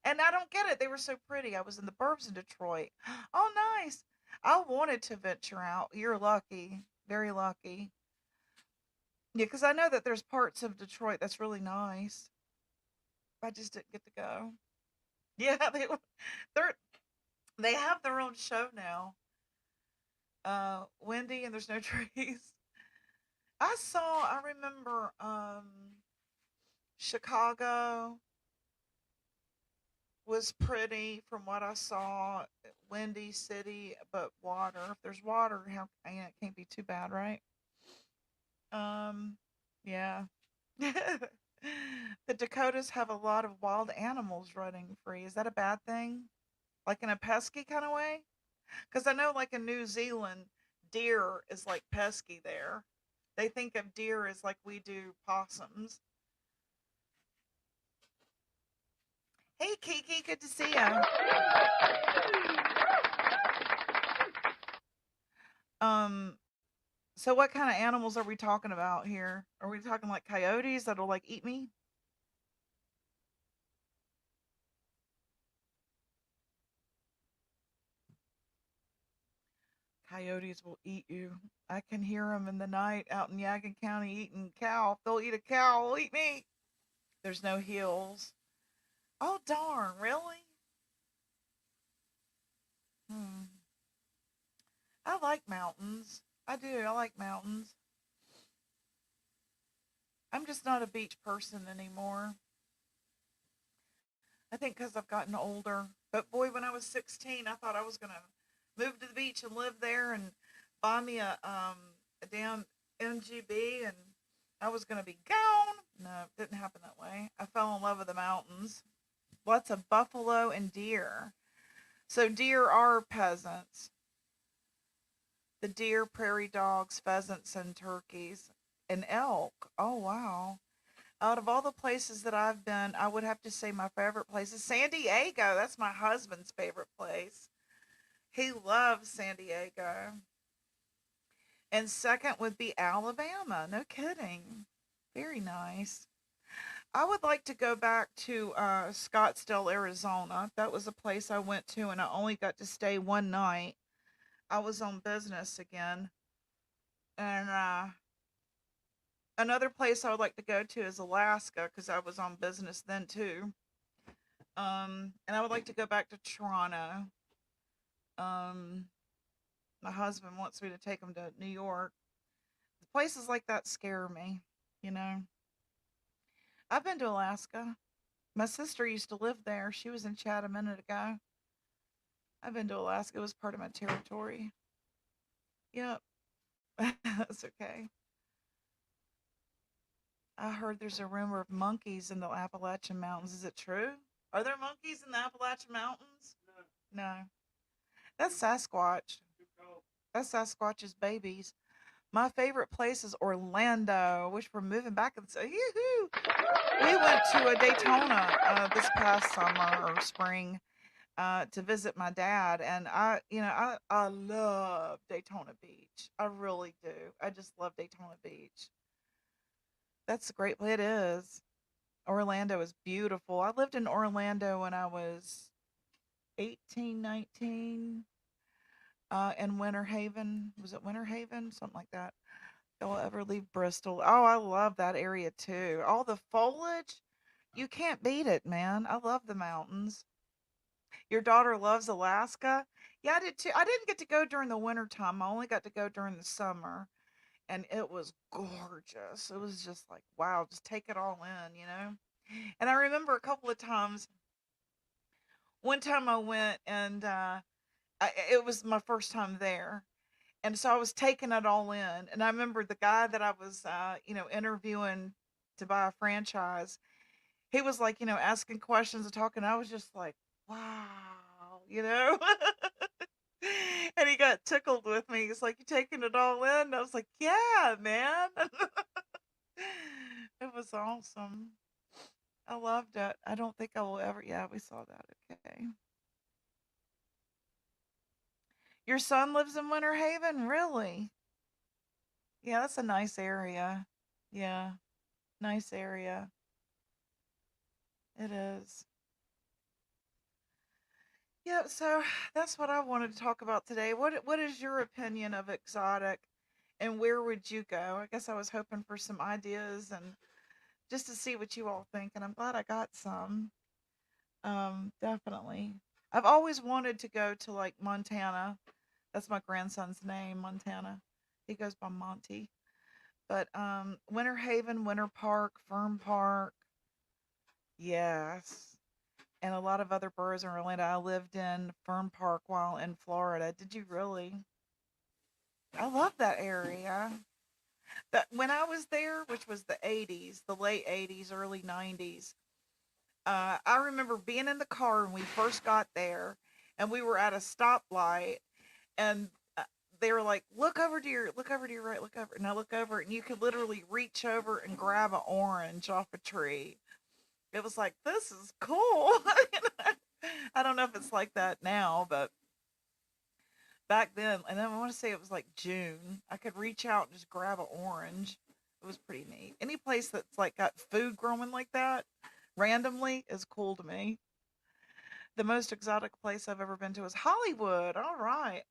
Speaker 5: And I don't get it. They were so pretty. I was in the burbs in Detroit. Oh, nice. I wanted to venture out. You're lucky. Very lucky. Yeah, because I know that there's parts of Detroit that's really nice. I just didn't get to go. Yeah, they're they have their own show now. Windy and there's no trees. I remember Chicago was pretty from what I saw. Windy city, but water. If there's water, how it can't be too bad, right? Yeah. The Dakotas have a lot of wild animals running free. Is that a bad thing? Like in a pesky kind of way? Because I know, like in New Zealand, deer is like pesky there. They think of deer as like we do possums. Hey, Kiki, good to see you. Um, so what kind of animals are we talking about here? Are we talking like coyotes that'll like eat me? Coyotes will eat you. I can hear them in the night out in Yadkin County eating cow. If they'll eat a cow, they'll eat me. There's no hills. Oh, darn, really? Hmm. I like mountains. I do. I like mountains. I'm just not a beach person anymore. I think because I've gotten older. But boy, when I was 16, I thought I was going to move to the beach and live there and buy me a damn MGB and I was going to be gone. No, it didn't happen that way. I fell in love with the mountains. Lots of buffalo and deer. So deer are peasants. The deer, prairie dogs, pheasants, and turkeys, and elk. Oh, wow. Out of all the places that I've been, I would have to say my favorite place is San Diego. That's my husband's favorite place. He loves San Diego. And second would be Alabama. No kidding. Very nice. I would like to go back to Scottsdale, Arizona. That was a place I went to, and I only got to stay one night. I was on business again. And another place I would like to go to is Alaska because I was on business then too. And I would like to go back to Toronto. Um, my husband wants me to take him to New York. Places like that scare me, you know. I've been to Alaska. My sister used to live there. She was in Chad a minute ago. I've been to Alaska. It was part of my territory. Yep. That's okay. I heard there's a rumor of monkeys in the Appalachian Mountains. Is it true? Are there monkeys in the Appalachian Mountains? No. That's Sasquatch. That's Sasquatch's babies. My favorite place is Orlando, which we're moving back and say, yoo-hoo! We went to a Daytona this past summer or spring to visit my dad, and I love Daytona Beach. I really do. I just love Daytona Beach. That's a great place. It is. Orlando is beautiful. I lived in Orlando when I was 18, 19. In Winter Haven. Was it Winter Haven? Something like that. Don't ever leave Bristol. Oh, I love that area too. All the foliage. You can't beat it, man. I love the mountains. Your daughter loves Alaska. Yeah, I did too. I didn't get to go during the winter time. I only got to go during the summer. And it was gorgeous. It was just like, wow, just take it all in, you know? And I remember a couple of times, one time I went and it was my first time there. And so I was taking it all in. And I remember the guy that I was, interviewing to buy a franchise, he was like, asking questions and talking. I was just like, wow, you know? And he got tickled with me. He's like, you taking it all in? And I was like, yeah, man. It was awesome. I loved it. I don't think I will ever. Yeah, we saw that. Okay. Your son lives in Winter Haven? Really? Yeah, that's a nice area. Yeah. Nice area. It is. Yeah, so that's what I wanted to talk about today. What is your opinion of exotic and where would you go? I guess I was hoping for some ideas and just to see what you all think, and I'm glad I got some. Definitely. I've always wanted to go to like Montana. That's my grandson's name, Montana. He goes by Monty. But Winter Haven, Winter Park, Fern Park, yes. And a lot of other boroughs in Orlando. I lived in Fern Park while in Florida. Did you really? I love that area. That when I was there, which was the 80s, the late 80s, early 90s, I remember being in the car when we first got there, and we were at a stoplight, and they were like, look over to your right, look over." And I look over, and you could literally reach over and grab an orange off a tree. It was like, this is cool. I don't know if it's like that now, but back then, and then I want to say it was like June, I could reach out and just grab an orange. It was pretty neat. Any place that's like got food growing like that randomly is cool to me. The most exotic place I've ever been to is Hollywood. All right.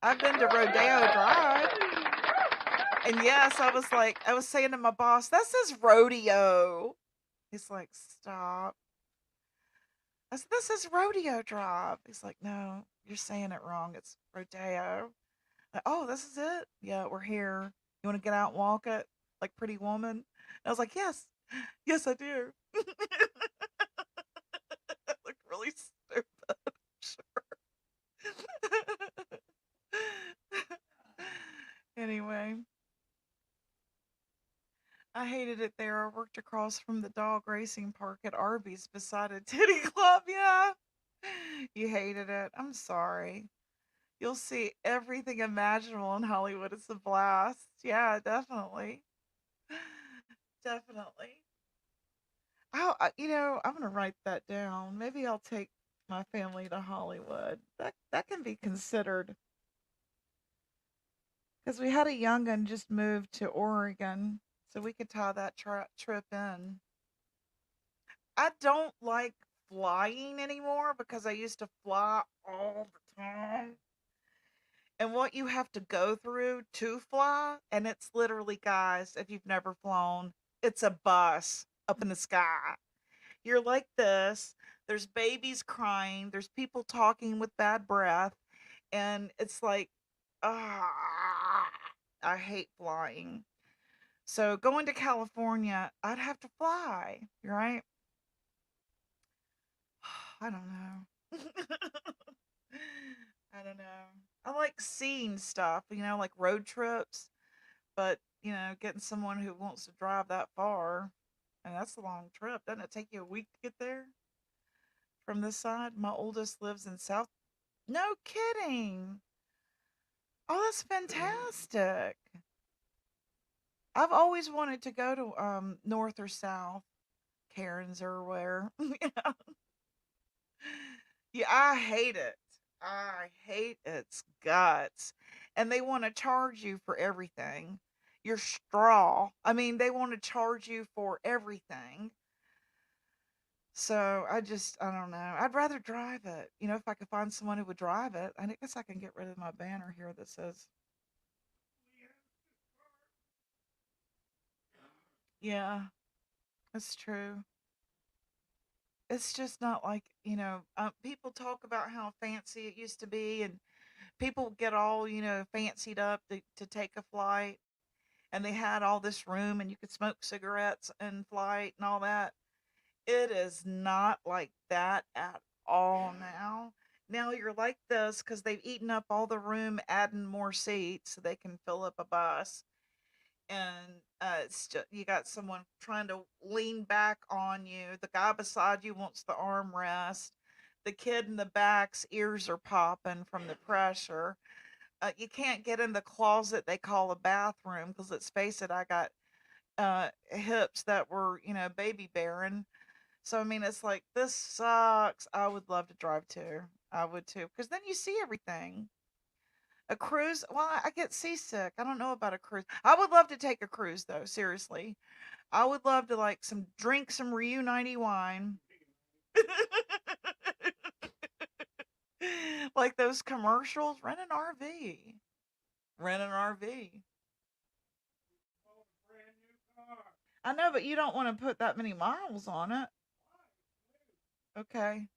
Speaker 5: I've been to Rodeo Drive. And yes, I was saying to my boss, that says rodeo. He's like, stop. I said, this is Rodeo Drive. He's like, no, you're saying it wrong. It's rodeo. Like, oh, this is it? Yeah, we're here. You want to get out and walk it like Pretty Woman? And I was like, yes, yes, I do. I look really stupid, I'm sure. Anyway, I hated it there. I worked across from the dog racing park at Arby's beside a titty club. Yeah. You hated it. I'm sorry. You'll see everything imaginable in Hollywood. It's a blast. Yeah, definitely. Definitely. I'm gonna write that down. Maybe I'll take my family to Hollywood. That can be considered because we had a young'un just moved to Oregon, so we could tie that trip in. I don't like flying anymore because I used to fly all the time. And what you have to go through to fly, and it's literally, guys, if you've never flown, it's a bus up in the sky. You're like this. There's babies crying. There's people talking with bad breath. And it's like, ah, I hate flying. So going to California, I'd have to fly, right? I don't know. I don't know. I like seeing stuff, like road trips, but, getting someone who wants to drive that far, and that's a long trip. Doesn't it take you a week to get there from this side? My oldest lives in South. No kidding. Oh, that's fantastic. I've always wanted to go to North or South, Cairns or where. Yeah. Yeah, I hate it. I hate its guts. And they want to charge you for everything. Your straw. I mean, they want to charge you for everything. So I don't know. I'd rather drive it. If I could find someone who would drive it. I guess I can get rid of my banner here that says, yeah, that's true. It's just not like, people talk about how fancy it used to be, and people get all, fancied up to take a flight, and they had all this room, and you could smoke cigarettes in flight and all that. It is not like that at all now. Now you're like this because they've eaten up all the room, adding more seats so they can fill up a bus. And it's just, you got someone trying to lean back on you. The guy beside you wants the armrest. The kid in the back's ears are popping from the pressure. You can't get in the closet they call a bathroom because, let's face it, I got hips that were, baby bearing. So I mean, it's like, this sucks. I would love to drive too. I would too, because then you see everything. A cruise, well, I get seasick. I don't know about a cruise. I would love to take a cruise though, seriously. I would love to like drink some Reunite wine. Like those commercials, rent an RV. Rent an RV. I know, but you don't want to put that many miles on it. Okay.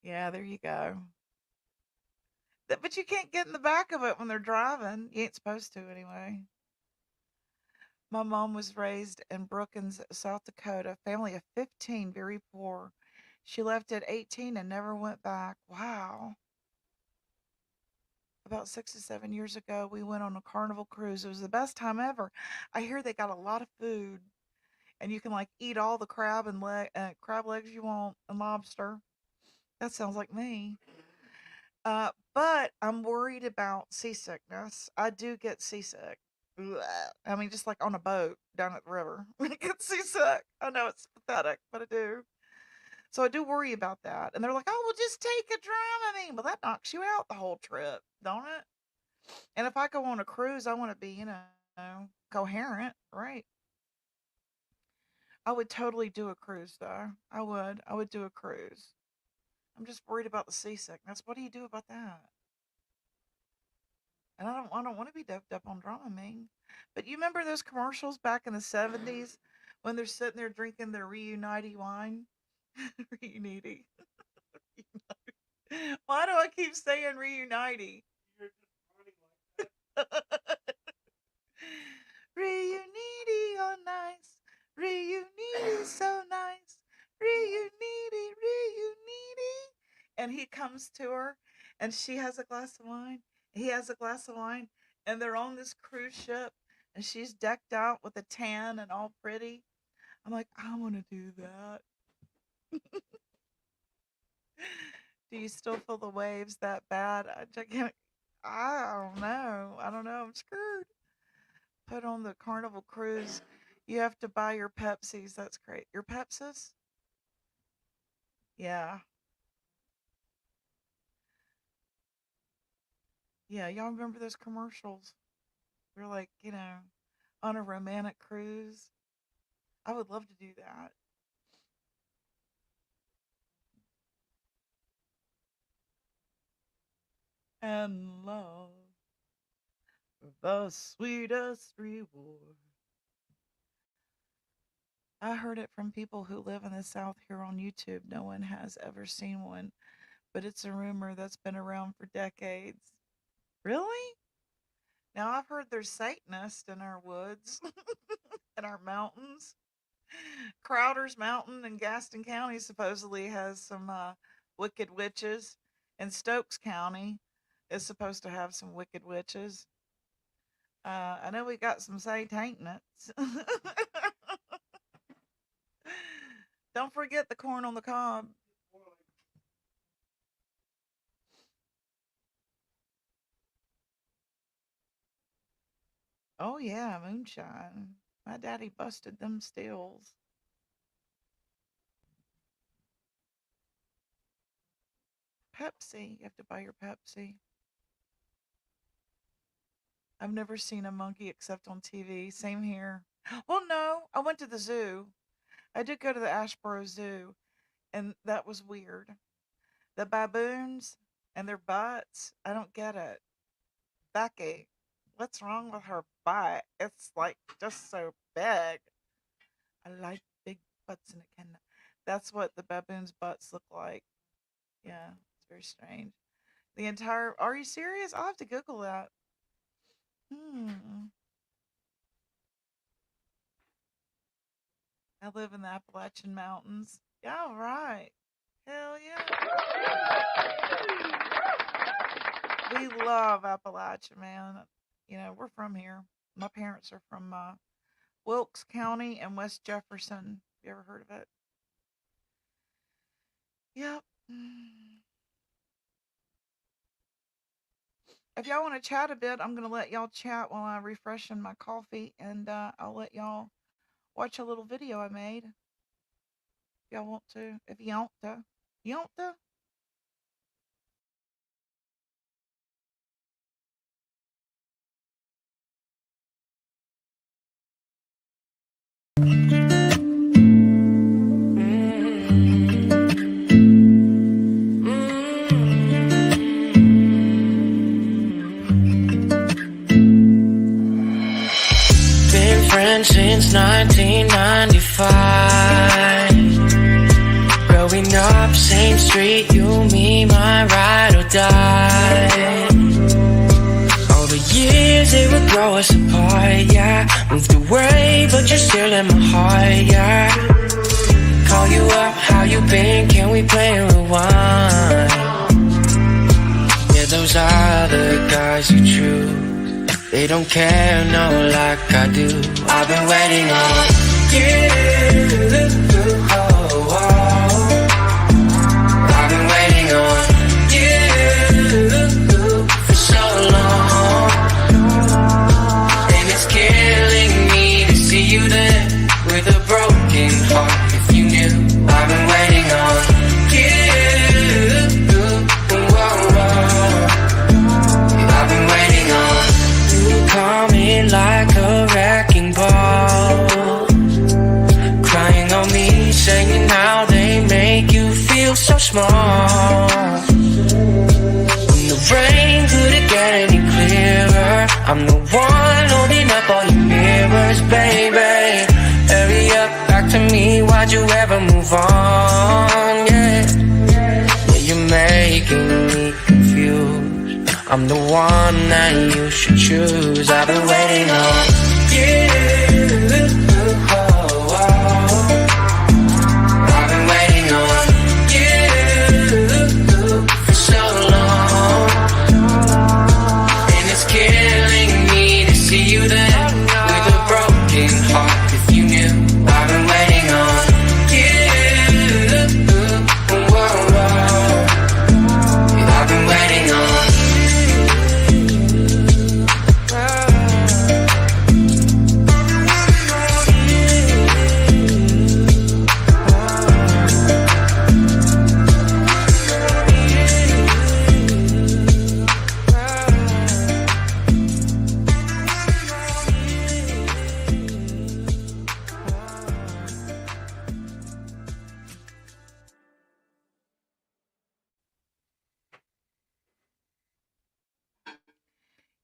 Speaker 5: Yeah, there you go. But you can't get in the back of it when they're driving. You ain't supposed to anyway. My mom was raised in Brookings, South Dakota, family of 15, very poor. She left at 18 and never went back. Wow. About 6 to 7 years ago, we went on a Carnival cruise. It was the best time ever. I hear they got a lot of food, and you can like eat all the crab legs you want and lobster. That sounds like me. But I'm worried about seasickness. I do get seasick. Blech. I mean, just like on a boat down at the river. I get seasick. I know it's pathetic, but I do. So I do worry about that. And they're like, oh, well, just take a Dramamine. Well, that knocks you out the whole trip, don't it? And if I go on a cruise, I want to be, coherent, right? I would totally do a cruise, though. I would. I would do a cruise. I'm just worried about the seasickness. What do you do about that? And I don't want to be doped up on Dramamine. But you remember those commercials back in the 70s when they're sitting there drinking their Reunite wine? Reunite. Why do I keep saying Reunite? Reunite, oh nice. Reunite, so nice. Reunite, reunite. And he comes to her, and she has a glass of wine. He has a glass of wine, and they're on this cruise ship, and she's decked out with a tan and all pretty. I'm like, I want to do that. Do you still feel the waves that bad? I don't know. I don't know. I'm screwed. Put on the Carnival cruise. You have to buy your Pepsis. That's great. Your Pepsis? Yeah. Yeah. Y'all remember those commercials? We're like, on a romantic cruise. I would love to do that. And love, the sweetest reward. I heard it from people who live in the South here on YouTube. No one has ever seen one, but it's a rumor that's been around for decades. Really? Now I've heard there's Satanists in our woods, in our mountains. Crowder's Mountain in Gaston County supposedly has some wicked witches, and Stokes County is supposed to have some wicked witches. I know we got some Satanists. Don't forget the corn on the cob. Oh yeah, moonshine. My daddy busted them stills. Pepsi. You have to buy your Pepsi. I've never seen a monkey except on TV. Same here. Well, no, I went to the zoo. I did go to the Ashboro Zoo, and that was weird. The baboons and their butts, I don't get it. Becky, what's wrong with her butt? It's like just so big. I like big butts and it can. That's what the baboons' butts look like. Yeah, it's very strange. The entire. Are you serious? I'll have to Google that. Hmm. I live in the Appalachian Mountains. Yeah, all right. Hell yeah. We love Appalachia, man. We're from here. My parents are from Wilkes County and West Jefferson. You ever heard of it? Yep. If y'all want to chat a bit, I'm going to let y'all chat while I'm refreshing my coffee, and I'll let y'all watch a little video I made. If y'all want to. If you want to. You want to?
Speaker 3: since 1995. Growing up, same street, you, me, my ride or die. All the years, they would grow us apart, yeah. Moved away, but you're still in my heart, yeah. Call you up, how you been, can we play a rewind? Yeah, those other guys you choose, they don't care, no, like I do. I've been waiting on you. Oh, oh. I've been waiting on you for so long, and it's killing me to see you there with a broken heart. If you knew, I've been waiting on you. Whoa, whoa. I've been waiting on you. Coming like a wrecking ball, crying on me, saying how they make you feel so small. When the rain couldn't get any clearer, I'm the one holding up all your mirrors, baby. Hurry up, back to me, why'd you ever move on, yeah. Yeah, you're making me confused, I'm the one that you should choose. I've been waiting on you. Oh, oh. I've been waiting on you for so long, and it's killing me to see you there with a broken heart. If you knew, I've been waiting on you. Whoa, whoa. I've been waiting on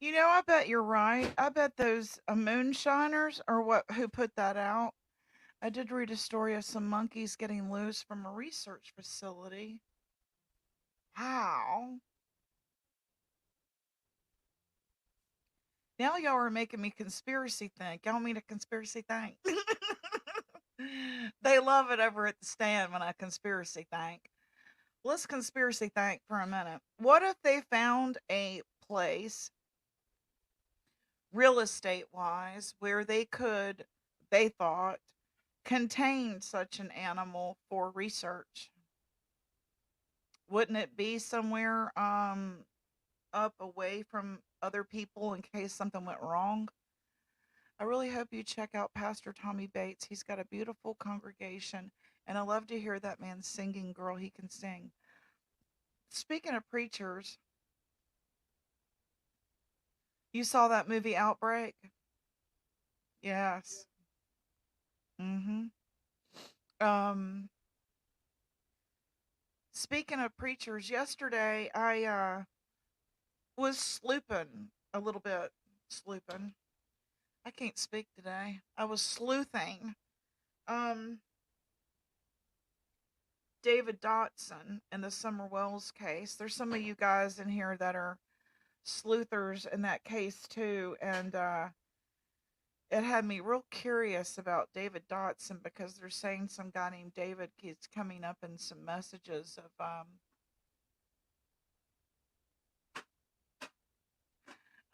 Speaker 5: You know, I bet you're right. I bet those moonshiners are what who put that out. I did read a story of some monkeys getting loose from a research facility. How? Now y'all are making me conspiracy think. Y'all mean a conspiracy think? They love it over at the stand when I conspiracy think. Let's conspiracy think for a minute. What if they found a place, real estate wise, where they thought, contain such an animal for research? Wouldn't it be somewhere up away from other people in case something went wrong? I really hope you check out Pastor Tommy Bates. He's got a beautiful congregation, and I love to hear that man singing. Girl, he can sing. Speaking of preachers, you saw that movie Outbreak? Yes. Mm-hmm. Um, Speaking of preachers, yesterday I was slooping a little bit. Slooping. I can't speak today. I was sleuthing. Um, David Dotson in the Summer Wells case. There's some of you guys in here that are sleuthers in that case too, and it had me real curious about David Dotson because they're saying some guy named David is coming up in some messages of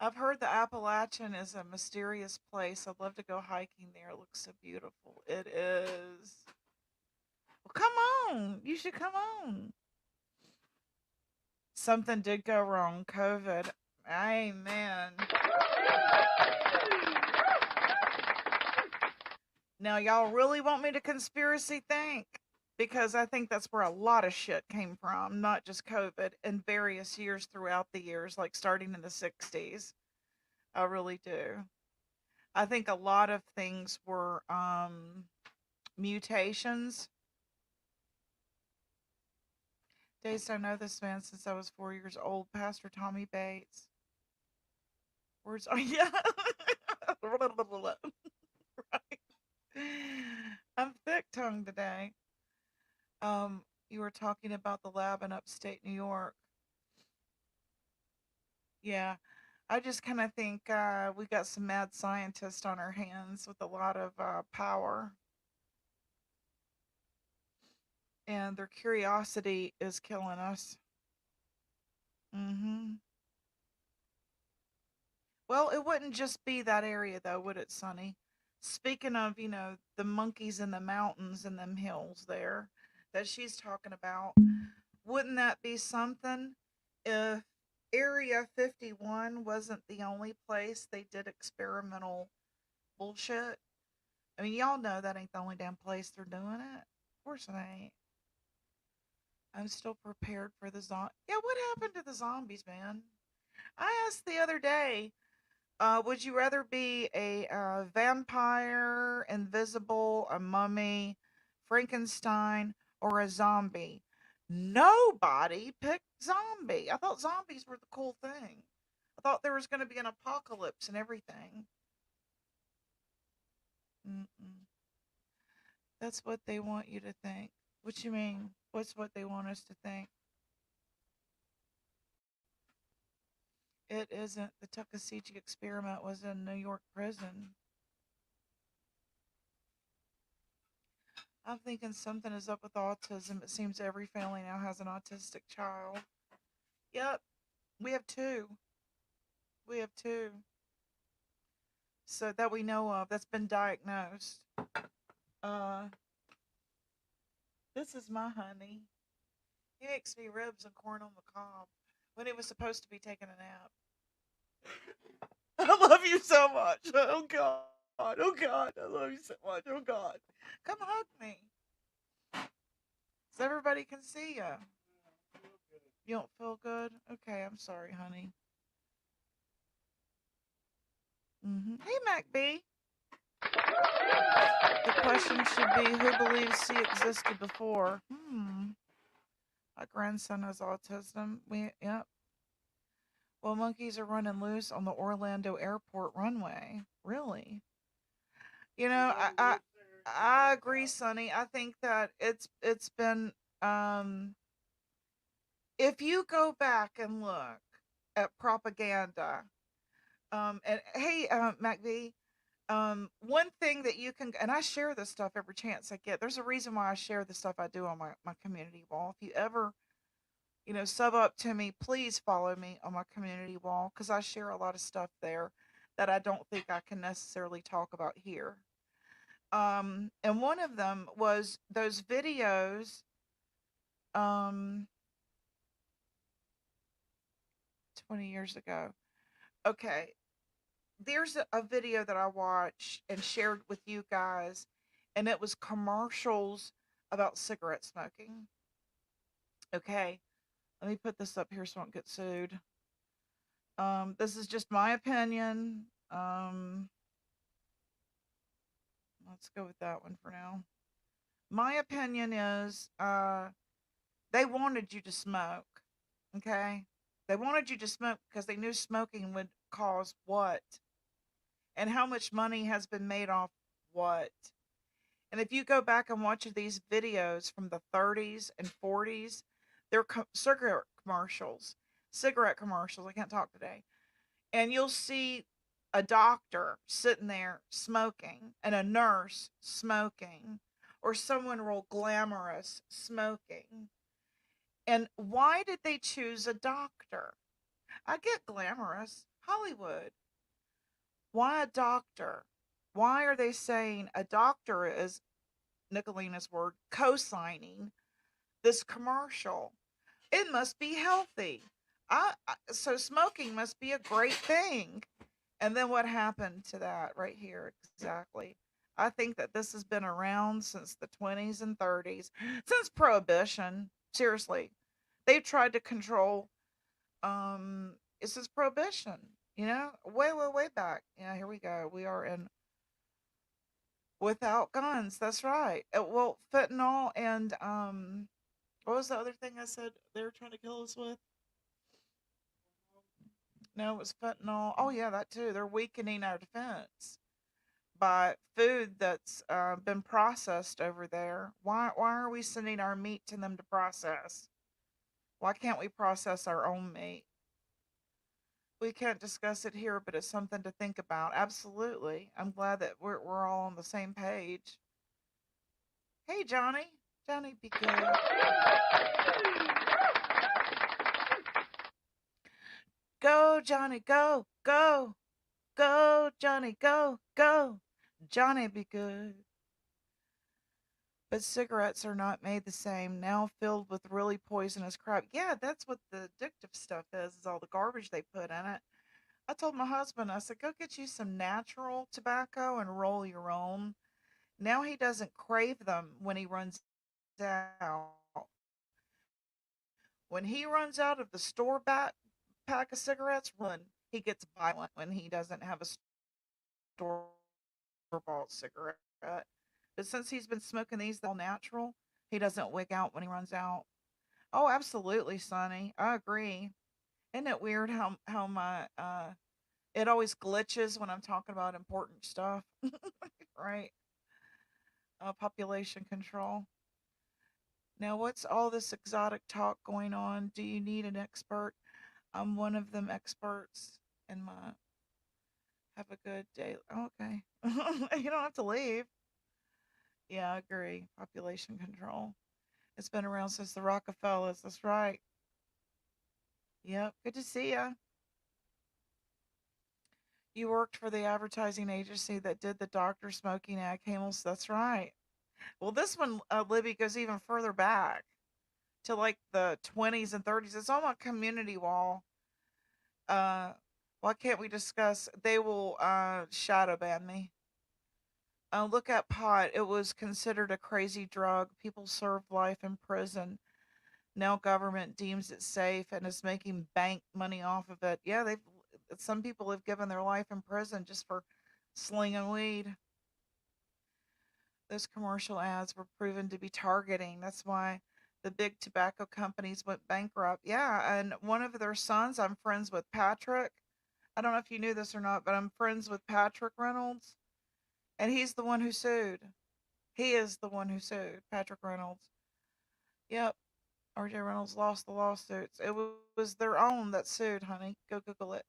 Speaker 5: I've heard the Appalachian is a mysterious place. I'd love to go hiking there. It looks so beautiful. It is. Well, come on. You should come on. Something did go wrong. COVID. Amen. Now, y'all really want me to conspiracy think? Because I think that's where a lot of shit came from, not just COVID, in various years throughout the years, like starting in the 60s. I really do. I think a lot of things were mutations. Days, I know this man since I was 4 years old. Pastor Tommy Bates. Words are, yeah. Right. I'm thick tongued today. You were talking about the lab in upstate New York. Yeah, I just kind of think we got some mad scientists on our hands with a lot of power, and their curiosity is killing us. Mm-hmm. Well, it wouldn't just be that area, though, would it, Sonny? Speaking of, the monkeys in the mountains and them hills there that she's talking about, wouldn't that be something if Area 51 wasn't the only place they did experimental bullshit? I mean, y'all know that ain't the only damn place they're doing it. Of course it ain't. I'm still prepared for the Yeah, what happened to the zombies, man? I asked the other day, would you rather be a vampire, invisible, a mummy, Frankenstein, or a zombie? Nobody picked zombie. I thought zombies were the cool thing. I thought there was going to be an apocalypse and everything. Mm-mm. That's what they want you to think. What you mean? What's what they want us to think? It isn't. The Tuckasegee experiment was in New York prison. I'm thinking something is up with autism. It seems every family now has an autistic child. Yep, we have two. We have two. So that we know of, that's been diagnosed. Uh, this is my honey. He makes me ribs and corn on the cob when he was supposed to be taking a nap. I love you so much. Oh God. Oh God. I love you so much. Oh God. Come hug me. So everybody can see you. You don't feel good? Okay, I'm sorry, honey. Hey, Mac B. The question should be, who believes she existed before? My grandson has autism. Yep. Well, monkeys are running loose on the Orlando airport runway. Really? I agree, Sonny. I think that it's been if you go back and look at propaganda, and hey, MacV, one thing that you can, and I share this stuff every chance I get. There's a reason why I share the stuff I do on my community wall. If you ever, sub up to me, please follow me on my community wall because I share a lot of stuff there that I don't think I can necessarily talk about here. And one of them was those videos, 20 years ago. Okay, there's a video that I watched and shared with you guys, and it was commercials about cigarette smoking. Okay, let me put this up here so I don't get sued. This is just my opinion. Let's go with that one for now. My opinion is they wanted you to smoke. Okay, they wanted you to smoke because they knew smoking would cause what, and how much money has been made off what. And if you go back and watch these videos from the 30s and 40s, they're cigarette commercials. Cigarette commercials. I can't talk today. And you'll see a doctor sitting there smoking and a nurse smoking or someone real glamorous smoking. And why did they choose a doctor? I get glamorous. Hollywood. Why a doctor? Why are they saying a doctor is, Nicolina's word, co-signing this commercial? It must be healthy. So smoking must be a great thing. And then what happened to that right here? Exactly. I think that this has been around since the 20s and 30s, since Prohibition. Seriously, they've tried to control. This is Prohibition. Way back. Yeah, here we go. We are in without guns. That's right. Well, fentanyl and what was the other thing I said they were trying to kill us with? No, it was fentanyl. Oh yeah, that too. They're weakening our defense by food that's been processed over there. Why are we sending our meat to them to process? Why can't we process our own meat? We can't discuss it here, but it's something to think about. Absolutely. I'm glad that we're all on the same page. Hey, Johnny. Johnny, be good. Go, Johnny, go, go, go, Johnny, go, go. Johnny, be good. But cigarettes are not made the same, now filled with really poisonous crap. Yeah, that's what the addictive stuff is all the garbage they put in it. I told my husband, I said, go get you some natural tobacco and roll your own. Now he doesn't crave them when he runs out. When he runs out of the store pack of cigarettes, he gets violent when he doesn't have a store bought cigarette. But since he's been smoking these all natural, he doesn't wig out when he runs out. Oh, absolutely, Sonny. I agree. Isn't it weird how my it always glitches when I'm talking about important stuff, right? Population control. Now, what's all this exotic talk going on? Do you need an expert? I'm one of them experts in my have a good day. Okay. You don't have to leave. Yeah, I agree. Population control. It's been around since the Rockefellers. That's right. Yep. Good to see ya. You worked for the advertising agency that did the doctor smoking ad camels. That's right. Well, this one, Libby, goes even further back to like the 20s and 30s. It's on my community wall. Uh, why can't we discuss? They will shadow ban me. Look at pot. It was considered a crazy drug. People served life in prison. Now government deems it safe and is making bank money off of it. Yeah, they've some people have given their life in prison just for slinging weed. Those commercial ads were proven to be targeting. That's why the big tobacco companies went bankrupt. Yeah, and one of their sons, I'm friends with Patrick. I don't know if you knew this or not, but I'm friends with Patrick Reynolds, and he's the one who sued. He is the one who sued, Patrick Reynolds. Yep, RJ Reynolds lost the lawsuits. It was their own that sued, honey. Go Google it.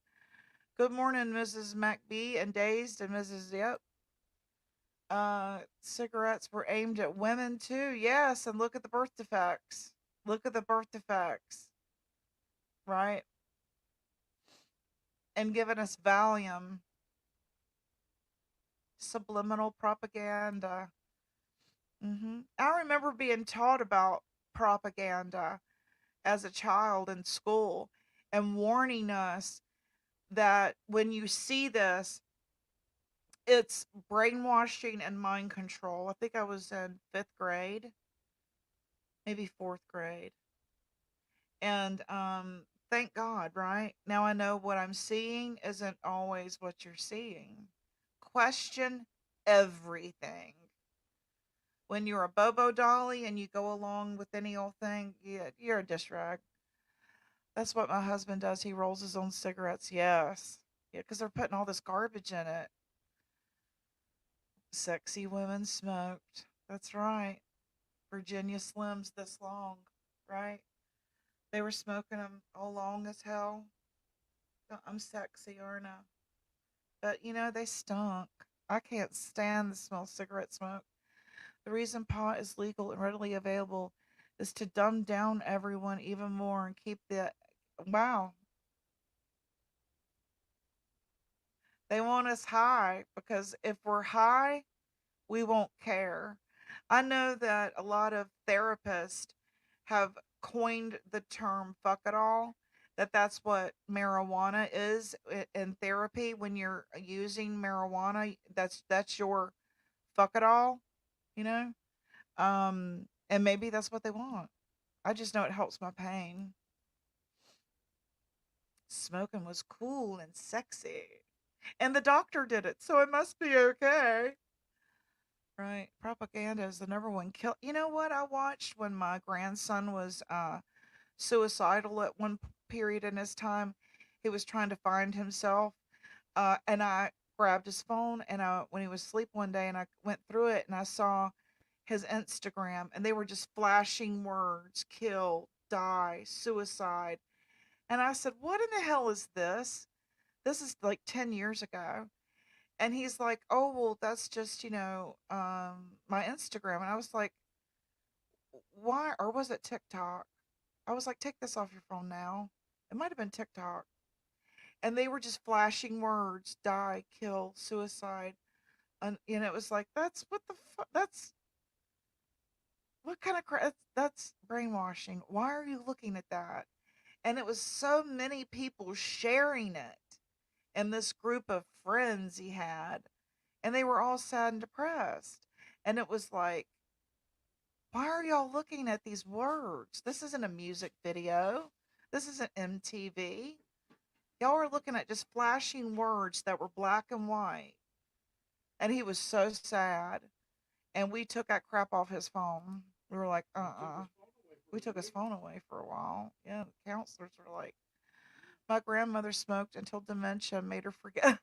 Speaker 5: Good morning, Mrs. MacB and Dazed and Mrs. Yep. Cigarettes were aimed at women too. Yes, and look at the birth defects. Look at the birth defects, right? And giving us Valium. Subliminal propaganda. I remember being taught about propaganda as a child in school and warning us that when you see this, it's brainwashing and mind control. I think I was in 5th grade, maybe 4th grade. And thank God, right? Now I know what I'm seeing isn't always what you're seeing. Question everything. When you're a Bobo Dolly and you go along with any old thing, yeah, you're a dish rag. That's what my husband does. He rolls his own cigarettes. Yes. Yeah, because they're putting all this garbage in it. Sexy women smoked. That's right. Virginia Slims this long, right? They were smoking them all long as hell. I'm sexy, aren't I? But you know, they stunk. I can't stand the smell of cigarette smoke. The reason pot is legal and readily available is to dumb down everyone even more and keep the. Wow. They want us high because if we're high, we won't care. I know that a lot of therapists have coined the term fuck it all, that's what marijuana is in therapy. When you're using marijuana, that's your fuck it all, you know? And maybe that's what they want. I just know it helps my pain. Smoking was cool and sexy. And the doctor did it, so it must be okay. Right. Propaganda is the number one kill. You know what I watched when my grandson was suicidal at one period in his time? He was trying to find himself. And I grabbed his phone, and when he was asleep one day, and I went through it, and I saw his Instagram, and they were just flashing words: kill, die, suicide. And I said, "What in the hell is this?" This is like 10 years ago. And he's like, "Oh, well, that's just, my Instagram." And I was like, "Why?" Or was it TikTok? I was like, "Take this off your phone now." It might have been TikTok. And they were just flashing words: die, kill, suicide. And it was like, that's what the fuck? That's what kind of crap? That's brainwashing. Why are you looking at that? And it was so many people sharing it in this group of friends he had, and they were all sad and depressed. And it was like, why are y'all looking at these words? This isn't a music video. This isn't MTV. Y'all are looking at just flashing words that were black and white. And he was so sad. And we took that crap off his phone. We were like, We took his phone away for a while. Yeah, the counselors were like, my grandmother smoked until dementia made her forget.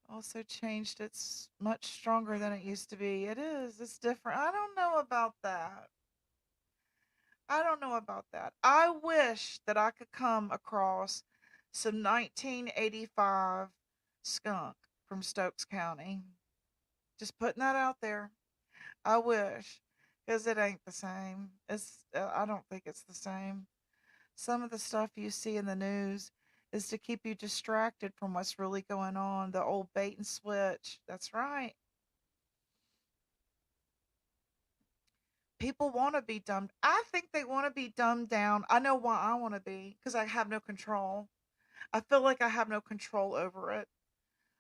Speaker 5: Also changed. It's much stronger than it used to be. It is. It's different. I don't know about that. I don't know about that. I wish that I could come across some 1985 skunk from Stokes County. Just putting that out there. I wish, because it ain't the same. I don't think it's the same. Some of the stuff you see in the news is to keep you distracted from what's really going on. The old bait and switch. That's right. People want to be dumbed. I think they want to be dumbed down. I know why I want to be, because I have no control. I feel like I have no control over it.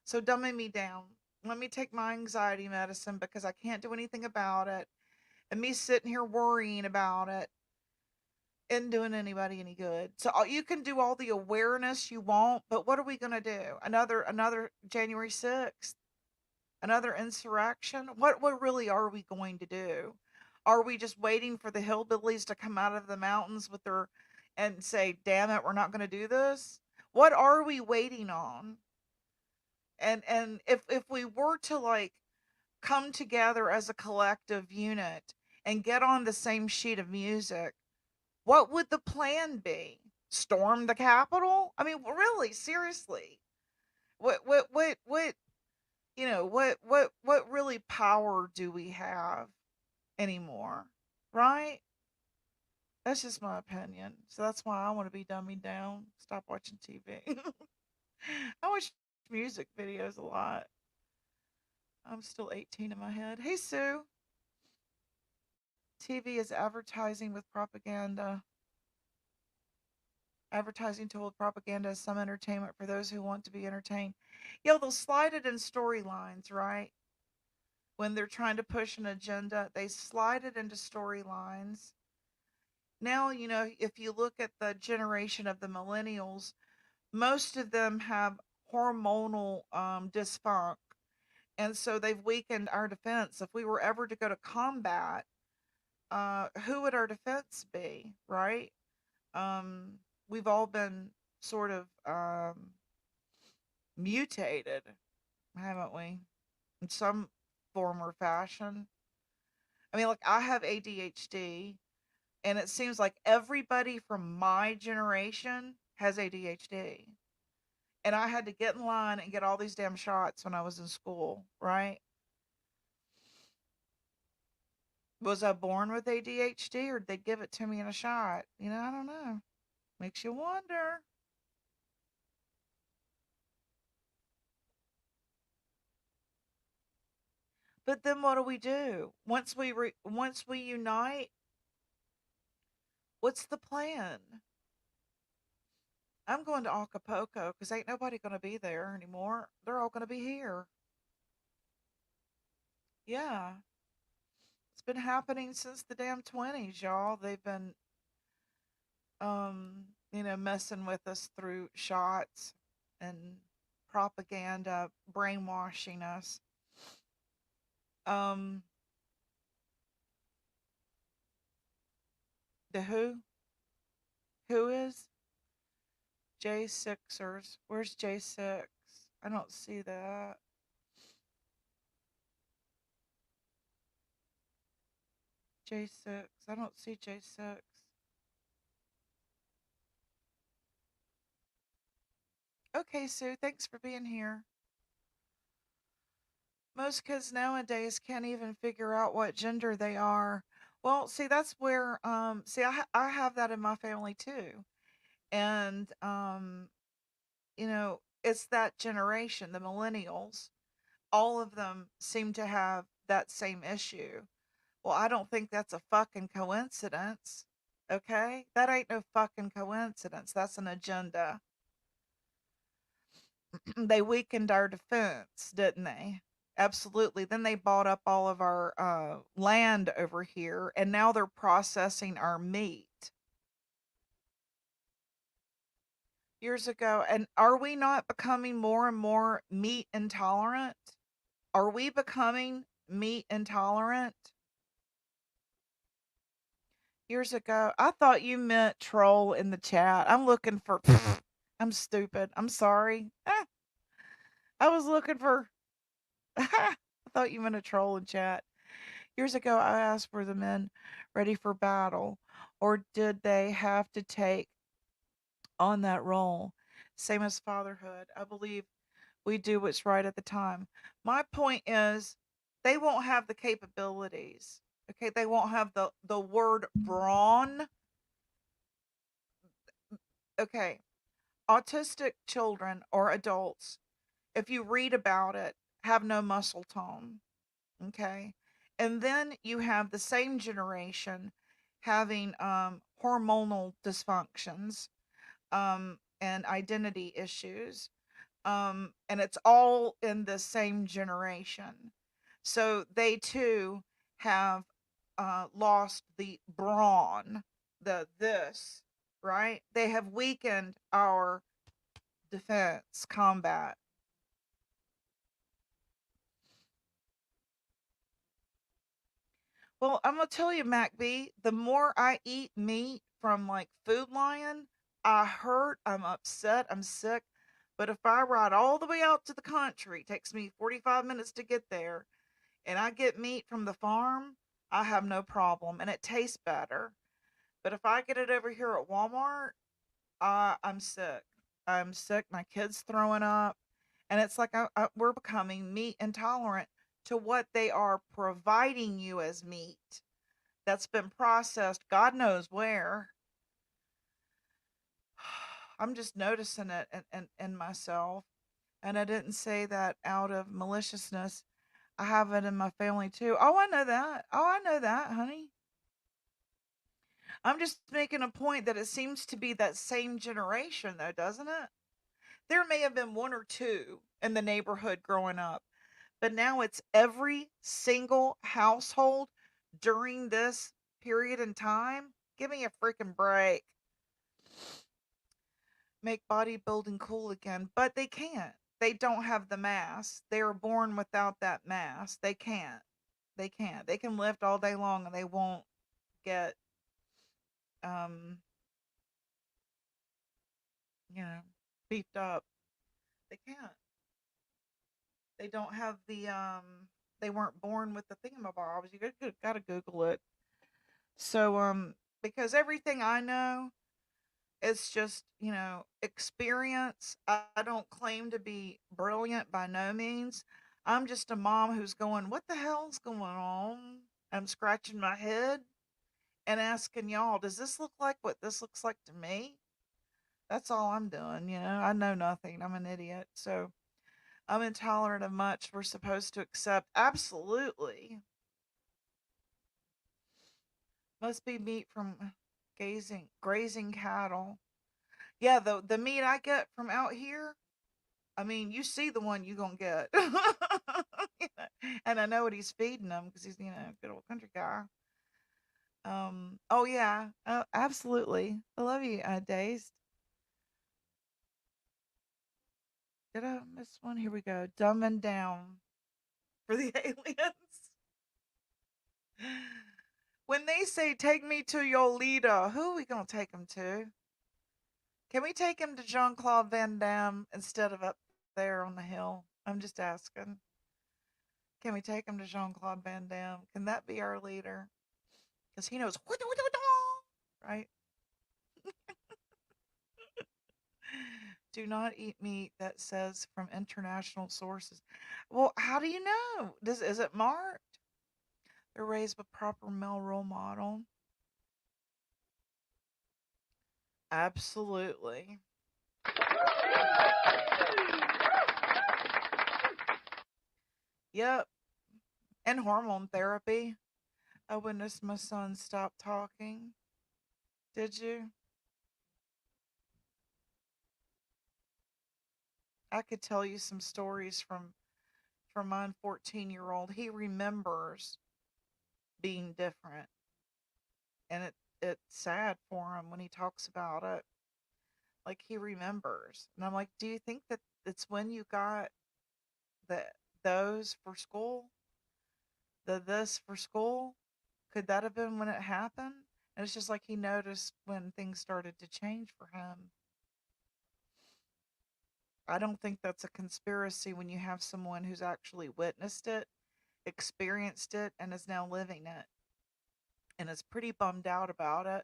Speaker 5: So dumbing me down. Let me take my anxiety medicine because I can't do anything about it. And me sitting here worrying about it isn't doing anybody any good. So you can do all the awareness you want, but what are we going to do? Another January 6th? Another insurrection? What really are we going to do? Are we just waiting for the hillbillies to come out of the mountains with their and say, "Damn it, we're not going to do this"? What are we waiting on? And if we were to like come together as a collective unit and get on the same sheet of music, what would the plan be? Storm the Capitol? I mean, really, seriously. What what really power do we have anymore? Right? That's just my opinion. So that's why I want to be dummied down. Stop watching TV. I watch music videos a lot. I'm still 18 in my head. Hey, Sue. TV is advertising with propaganda. Advertising tool with propaganda is some entertainment for those who want to be entertained. They'll slide it in storylines, right? When they're trying to push an agenda, they slide it into storylines. Now, if you look at the generation of the millennials, most of them have hormonal dysfunction. And so they've weakened our defense. If we were ever to go to combat, who would our defense be, right? We've all been sort of mutated, haven't we? In some form or fashion. I mean, like, I have ADHD, and it seems like everybody from my generation has ADHD. And I had to get in line and get all these damn shots when I was in school, right? Was I born with ADHD, or did they give it to me in a shot? I don't know. Makes you wonder. But then what do we do? Once we unite, what's the plan? I'm going to Acapulco because ain't nobody going to be there anymore. They're all going to be here. Yeah. It's been happening since the damn 20s, y'all. They've been, messing with us through shots and propaganda, brainwashing us. The who? Who is? J6ers. Where's J6? I don't see that. J6. I don't see J6. Okay, Sue, thanks for being here. Most kids nowadays can't even figure out what gender they are. Well, see, that's where, I have that in my family too. And, it's that generation, the millennials, all of them seem to have that same issue. Well, I don't think that's a fucking coincidence. Okay? That ain't no fucking coincidence. That's an agenda. They weakened our defense, didn't they? Absolutely. Then they bought up all of our land over here, and now they're processing our meat. Years ago, and are we not becoming more and more meat intolerant? Are we becoming meat intolerant? Years ago, I thought you meant troll in the chat. I'm looking for. I'm stupid. I'm sorry. I was looking for. I thought you meant a troll in chat. Years ago, I asked were the men ready for battle, or did they have to take on that role? Same as fatherhood. I believe we do what's right at the time. My point is, they won't have the capabilities. Okay, they won't have the word brawn. Okay, autistic children or adults, if you read about it, have no muscle tone. Okay, and then you have the same generation having hormonal dysfunctions and identity issues, and it's all in the same generation. So they too have lost the brawn, this, right? They have weakened our defense combat. Well, I'm gonna tell you, Mac B, the more I eat meat from like Food Lion, I hurt, I'm upset, I'm sick. But if I ride all the way out to the country, it takes me 45 minutes to get there, and I get meat from the farm, I have no problem, and it tastes better. But if I get it over here at Walmart, I'm sick. I'm sick. My kid's throwing up, and it's like we're becoming meat intolerant to what they are providing you as meat that's been processed God knows where. I'm just noticing it in myself. And I didn't say that out of maliciousness. I have it in my family too. Oh, I know that. Oh, I know that, honey. I'm just making a point that it seems to be that same generation, though, doesn't it? There may have been one or two in the neighborhood growing up, but now it's every single household during this period in time. Give me a freaking break. Make bodybuilding cool again, but they can't. They don't have the mass. They are born without that mass. They can't. They can't. They can lift all day long and they won't get um, beefed up. They can't. They don't have the they weren't born with the thingamabobs. You gotta Google it. So because everything I know, it's just, experience. I don't claim to be brilliant by no means. I'm just a mom who's going, what the hell's going on? I'm scratching my head and asking y'all, does this look like what this looks like to me? That's all I'm doing. I know nothing. I'm an idiot. So I'm intolerant of much we're supposed to accept. Absolutely. Must be meat from grazing cattle. Yeah, the meat I get from out here, I mean, you see the one you gonna get. And I know what he's feeding them because he's, a good old country guy. Oh yeah, absolutely. I love you, Dazed. Did I miss one? Here we go. Dumbing down for the aliens. When they say take me to your leader, who are we gonna take them to? Can we take him to Jean Claude Van Damme instead of up there on the hill? I'm just asking. Can we take him to Jean Claude Van Damme? Can that be our leader? Because he knows, right? Do not eat meat that says from international sources. Well, how do you know? Is it marked? They're raised with proper male role model. Absolutely. Yep. And hormone therapy. I witnessed my son stop talking. Did you? I could tell you some stories from my 14-year-old. He remembers being different, and it's sad for him when he talks about it. Like he remembers, and I'm like, do you think that it's when you got the those for school, the this for school? Could that have been when it happened? And it's just like he noticed when things started to change for him. I don't think that's a conspiracy when you have someone who's actually witnessed it, experienced it, and is now living it, and is pretty bummed out about it.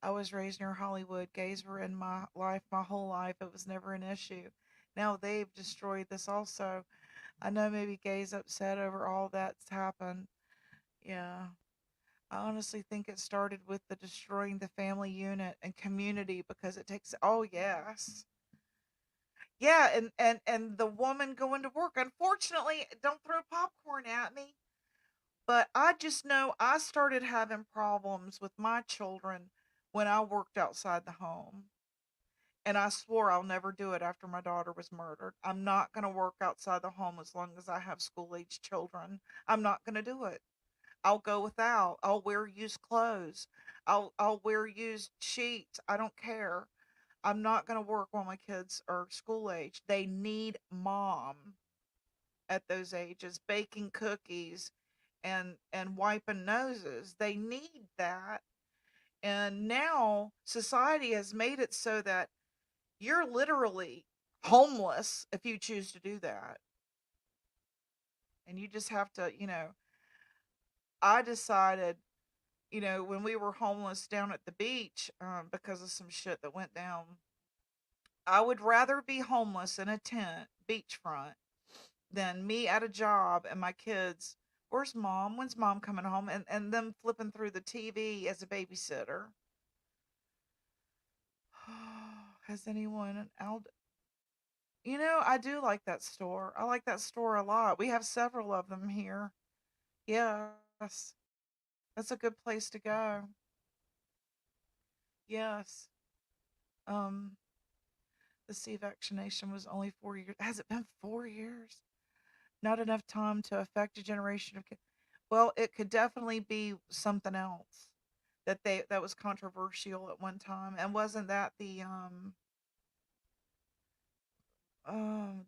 Speaker 5: I was raised near Hollywood. Gays were in my life my whole life. It was never an issue. Now they've destroyed this also. I know maybe gays upset over all that's happened. Yeah. I honestly think it started with the destroying the family unit and community because it takes, oh yes. Yeah, and the woman going to work. Unfortunately, don't throw popcorn at me, but I just know I started having problems with my children when I worked outside the home. And I swore I'll never do it after my daughter was murdered. I'm not going to work outside the home as long as I have school age children. I'm not going to do it. I'll go without. I'll wear used clothes. I'll wear used sheets. I don't care. I'm not going to work while my kids are school age. They need mom at those ages, baking cookies and wiping noses. They need that. And now society has made it so that you're literally homeless if you choose to do that. And you just have to, I decided, when we were homeless down at the beach because of some shit that went down, I would rather be homeless in a tent, beachfront, than me at a job and my kids. Where's mom? When's mom coming home? And them flipping through the TV as a babysitter. Has anyone out? I do like that store. I like that store a lot. We have several of them here. Yes, that's a good place to go. Yes. Um, the C vaccination was only 4 years. Has it been 4 years? Not enough time to affect a generation of kids. Well, it could definitely be something else that was controversial at one time. And wasn't that the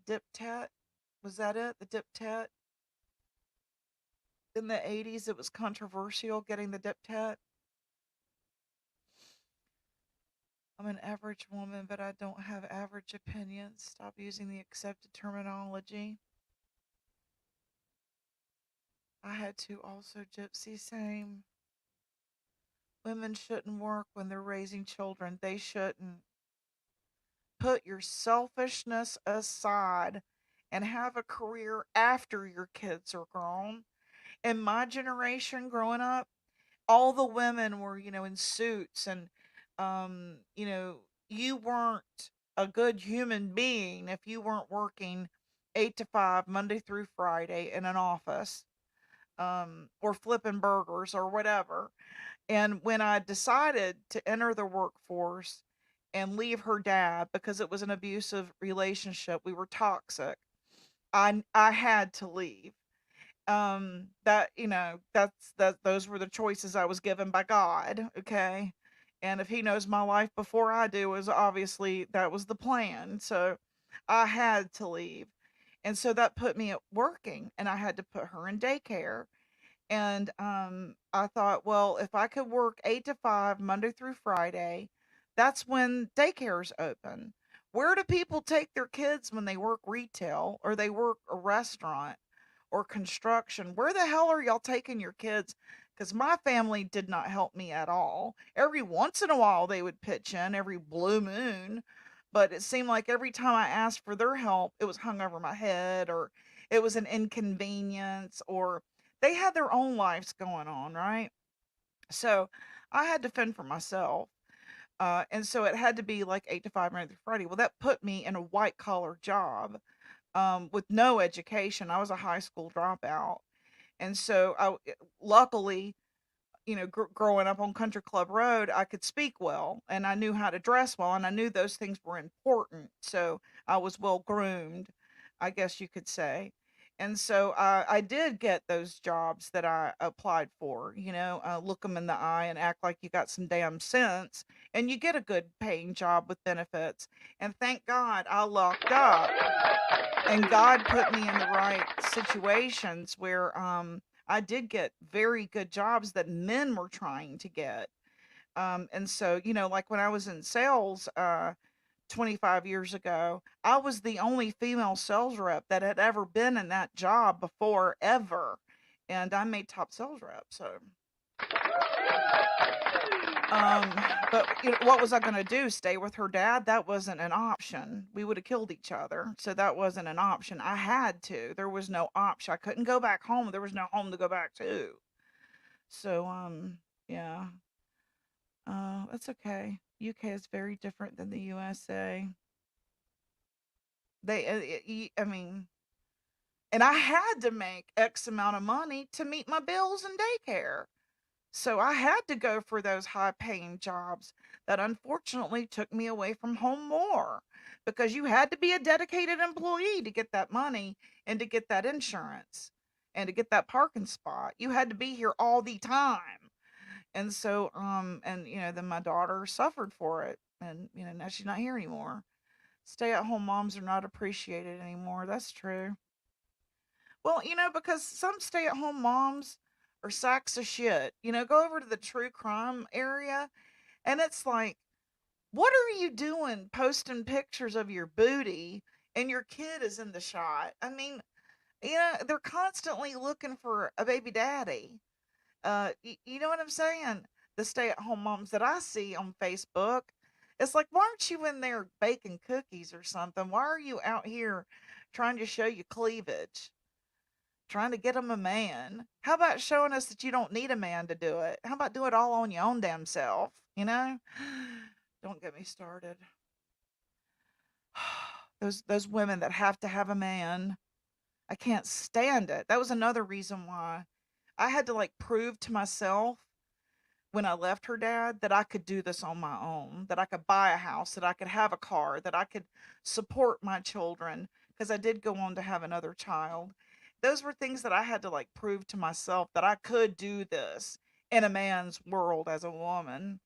Speaker 5: dip tet? Was that it? The dip tet? In the 80s it was controversial getting the dip tet. I'm an average woman, but I don't have average opinions. Stop using the accepted terminology. I had to also, Gypsy, same. Women shouldn't work when they're raising children. They shouldn't. Put your selfishness aside and have a career after your kids are grown. In my generation growing up, all the women were, in suits and you weren't a good human being if you weren't working 8 to 5 Monday through Friday in an office, or flipping burgers or whatever. And when I decided to enter the workforce and leave her dad because it was an abusive relationship, we were toxic. I had to leave. That those were the choices I was given by God, okay? And if he knows my life before I do, is obviously that was the plan. So I had to leave. And so that put me at working, and I had to put her in daycare. And I thought, well, if I could work 8 to 5 Monday through Friday, that's when daycares open. Where do people take their kids when they work retail or they work a restaurant or construction? Where the hell are y'all taking your kids? Because my family did not help me at all. Every once in a while, they would pitch in, every blue moon. But it seemed like every time I asked for their help, it was hung over my head or it was an inconvenience or they had their own lives going on, right? So I had to fend for myself. And so it had to be like 8 to 5 Monday through Friday. Well, that put me in a white collar job with no education. I was a high school dropout. And so luckily, growing up on Country Club Road, I could speak well and I knew how to dress well and I knew those things were important. So I was well groomed, I guess you could say. And so I did get those jobs that I applied for, look them in the eye and act like you got some damn sense and you get a good paying job with benefits. And thank God I lucked up and God put me in the right situations where I did get very good jobs that men were trying to get. And so, like when I was in sales 25 years ago, I was the only female sales rep that had ever been in that job before, ever. And I made top sales rep. So, um, but what was I going to do? Stay with her dad? That wasn't an option. We would have killed each other. So that wasn't an option. I had to. There was no option. I couldn't go back home. There was no home to go back to. So, yeah. That's okay. UK is very different than the USA. I mean, and I had to make X amount of money to meet my bills and daycare. So I had to go for those high paying jobs that unfortunately took me away from home more because you had to be a dedicated employee to get that money and to get that insurance and to get that parking spot. You had to be here all the time. And so, then my daughter suffered for it. And, now she's not here anymore. Stay at home moms are not appreciated anymore. That's true. Well, because some stay at home moms are sacks of shit. Go over to the true crime area and it's like, what are you doing posting pictures of your booty and your kid is in the shot? I mean, they're constantly looking for a baby daddy. You know what I'm saying? The stay-at-home moms that I see on Facebook, it's like, why aren't you in there baking cookies or something? Why are you out here trying to show your cleavage? Trying to get them a man? How about showing us that you don't need a man to do it? How about do it all on your own damn self? Don't get me started. Those women that have to have a man, I can't stand it. That was another reason why I had to prove to myself when I left her dad that I could do this on my own, that I could buy a house, that I could have a car, that I could support my children, because I did go on to have another child. Those were things that I had to prove to myself that I could do this in a man's world as a woman.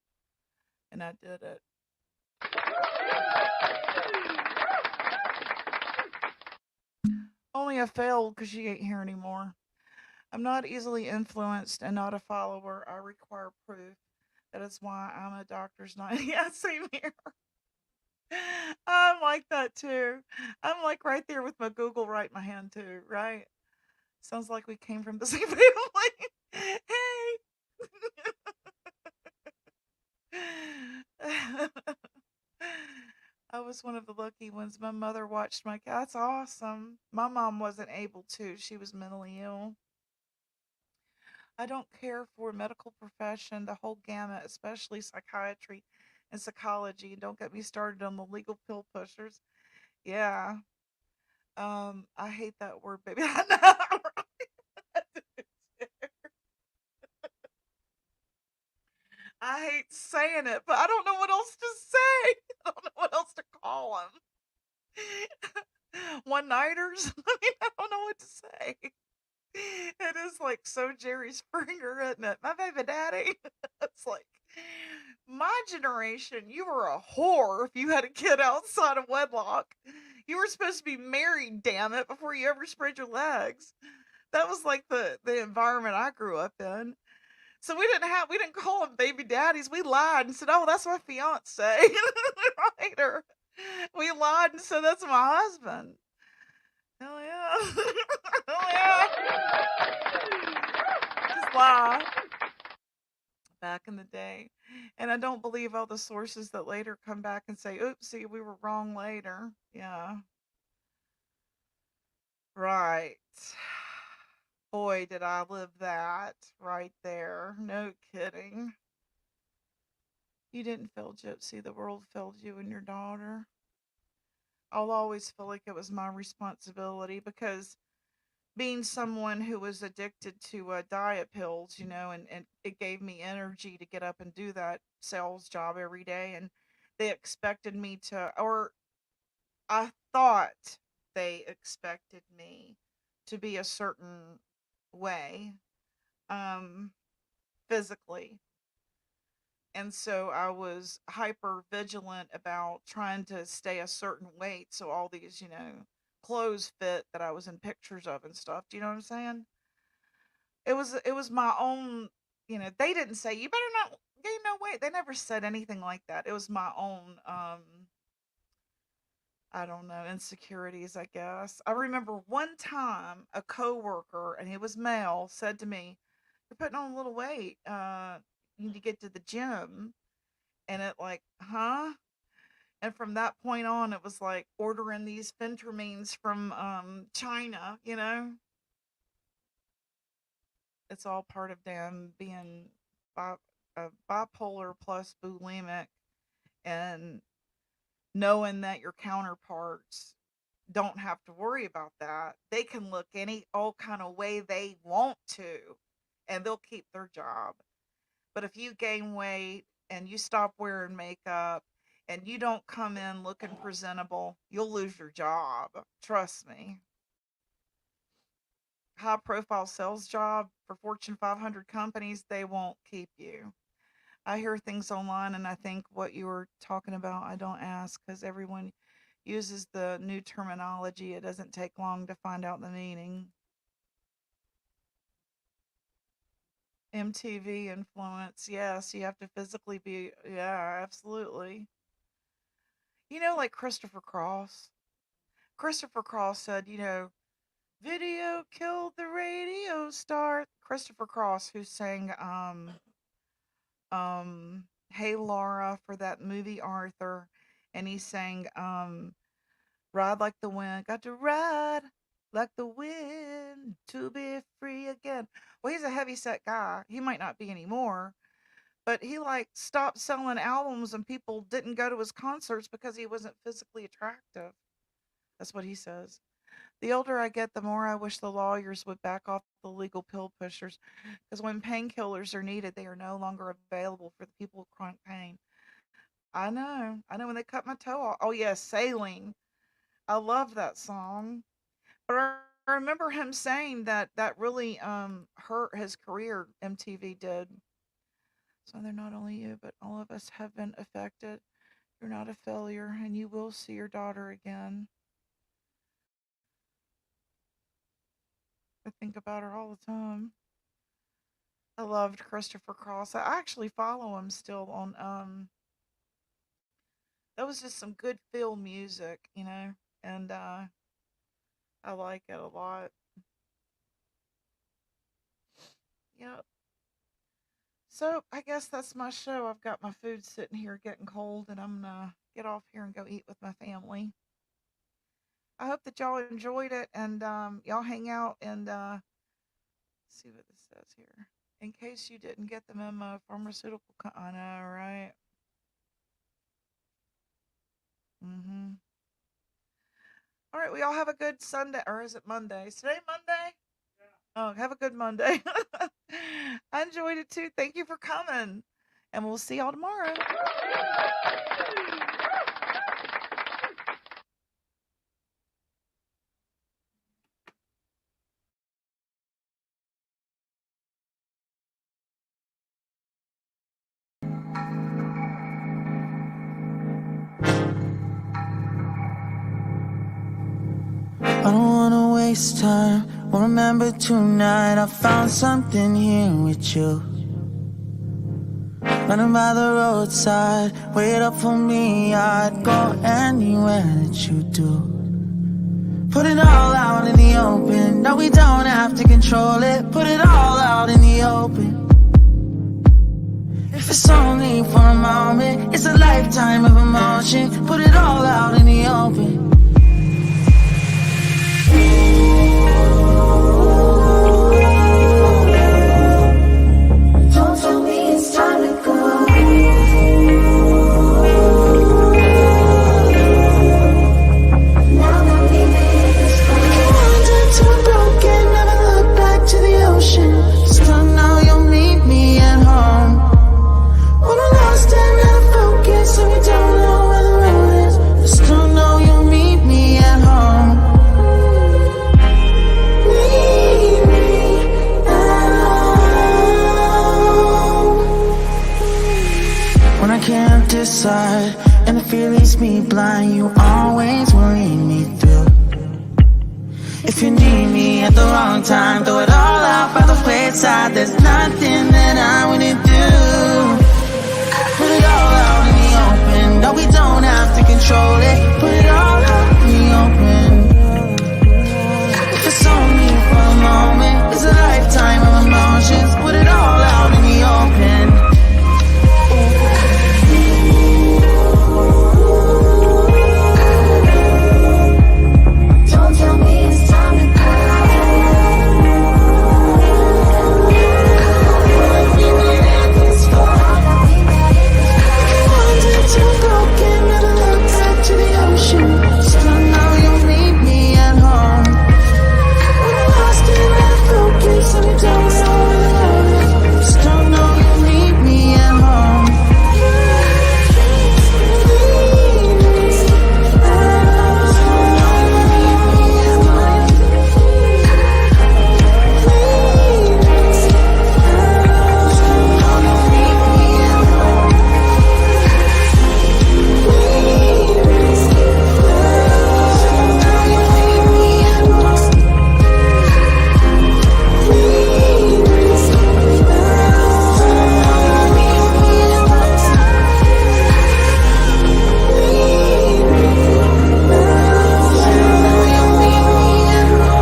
Speaker 5: And I did it. Only I failed because she ain't here anymore. I'm not easily influenced and not a follower. I require proof. That is why I'm a doctor's not. Yeah, same here. I'm like that too. I'm right there with my Google right in my hand too, right? Sounds like we came from the same family. Hey. I was one of the lucky ones. My mother watched my cat. That's awesome. My mom wasn't able to. She was mentally ill. I don't care for medical profession, the whole gamut, especially psychiatry and psychology. Don't get me started on the legal pill pushers. Yeah. I hate that word, baby. I know, right? I hate saying it, but I don't know what else to say. I don't know what else to call them. One-nighters? I don't know what to say. It is so Jerry Springer, isn't it? My baby daddy. It's like, my generation, you were a whore if you had a kid outside of wedlock. You were supposed to be married, damn it, before you ever spread your legs. That was the environment I grew up in. So we didn't call them baby daddies. We lied and said, "Oh, that's my fiance." Right? Or we lied and said, "That's my husband." Hell yeah. Hell yeah. Just lie. Back in the day. And I don't believe all the sources that later come back and say, "Oopsie, we were wrong later." Yeah. Right. Boy, did I live that right there. No kidding. You didn't fail Gypsy. The world failed you and your daughter. I'll always feel like it was my responsibility because being someone who was addicted to diet pills, and it gave me energy to get up and do that sales job every day. And they expected me to, or I thought they expected me to be a certain way, physically. And so I was hyper vigilant about trying to stay a certain weight so all these, clothes fit that I was in pictures of and stuff. Do you know what I'm saying? It was my own, they didn't say you better not gain no weight. They never said anything like that. It was my own I don't know, insecurities, I guess. I remember one time a coworker, and he was male, said to me, "You're putting on a little weight. You need to get to the gym." And it like, huh? And from that point on, it was like ordering these phentermines from China. It's all part of damn being bipolar plus bulimic, and knowing that your counterparts don't have to worry about that. They can look any old kind of way they want to, and they'll keep their job. But if you gain weight and you stop wearing makeup and you don't come in looking presentable, you'll lose your job. Trust me. High profile sales job for Fortune 500 companies, they won't keep you. I hear things online and I think what you were talking about, I don't ask because everyone uses the new terminology. It doesn't take long to find out the meaning. MTV influence. Yes, you have to physically be. Yeah, absolutely. Like Christopher Cross. Christopher Cross said, video killed the radio star. Christopher Cross, who sang Hey Laura for that movie Arthur, and he sang Ride Like the Wind. Got to ride like the wind to be free again. Well, he's a heavyset guy. He might not be anymore, but he stopped selling albums and people didn't go to his concerts because he wasn't physically attractive. That's what he says. The older I get, the more I wish the lawyers would back off the legal pill pushers, because when painkillers are needed, they are no longer available for the people with chronic pain. I know when they cut my toe off. Oh yeah, Sailing. I love that song. But I remember him saying that really hurt his career. MTV did. So they're not only you, but all of us have been affected. You're not a failure, and you will see your daughter again. I think about her all the time. I loved Christopher Cross. I actually follow him still on that was just some good feel music, and I like it a lot. Yep. So I guess that's my show. I've got my food sitting here getting cold, and I'm gonna get off here and go eat with my family. I hope that y'all enjoyed it, and y'all hang out and see what this says here. In case you didn't get the memo, pharmaceutical. I know, right? All right, we all have a good Sunday, or is it Monday? Is today Monday? Oh, have a good Monday. I enjoyed it too. Thank you for coming, and we'll see y'all tomorrow.
Speaker 6: I don't wanna waste time. Well, remember tonight I found something here with you. running by the roadside. Wait up for me, I'd go anywhere that you do. Put it all out in the open. No, we don't have to control it. Put it all out in the open. If it's only for a moment, it's a lifetime of emotion. Put it all out in the open.
Speaker 7: Don't tell me it's time to go. Now that we made this far.
Speaker 6: Wandered to a broken, never look back to the ocean. Still know you'll meet me at home. When we're lost and out of focus, and we don't know where the road is, I still know you'll meet me at home. Meet me at home. When I can't decide and the fear leaves me blind, you always will lead me through. If you need me at the wrong time, throw it all out by the wayside. There's nothing that I wouldn't do.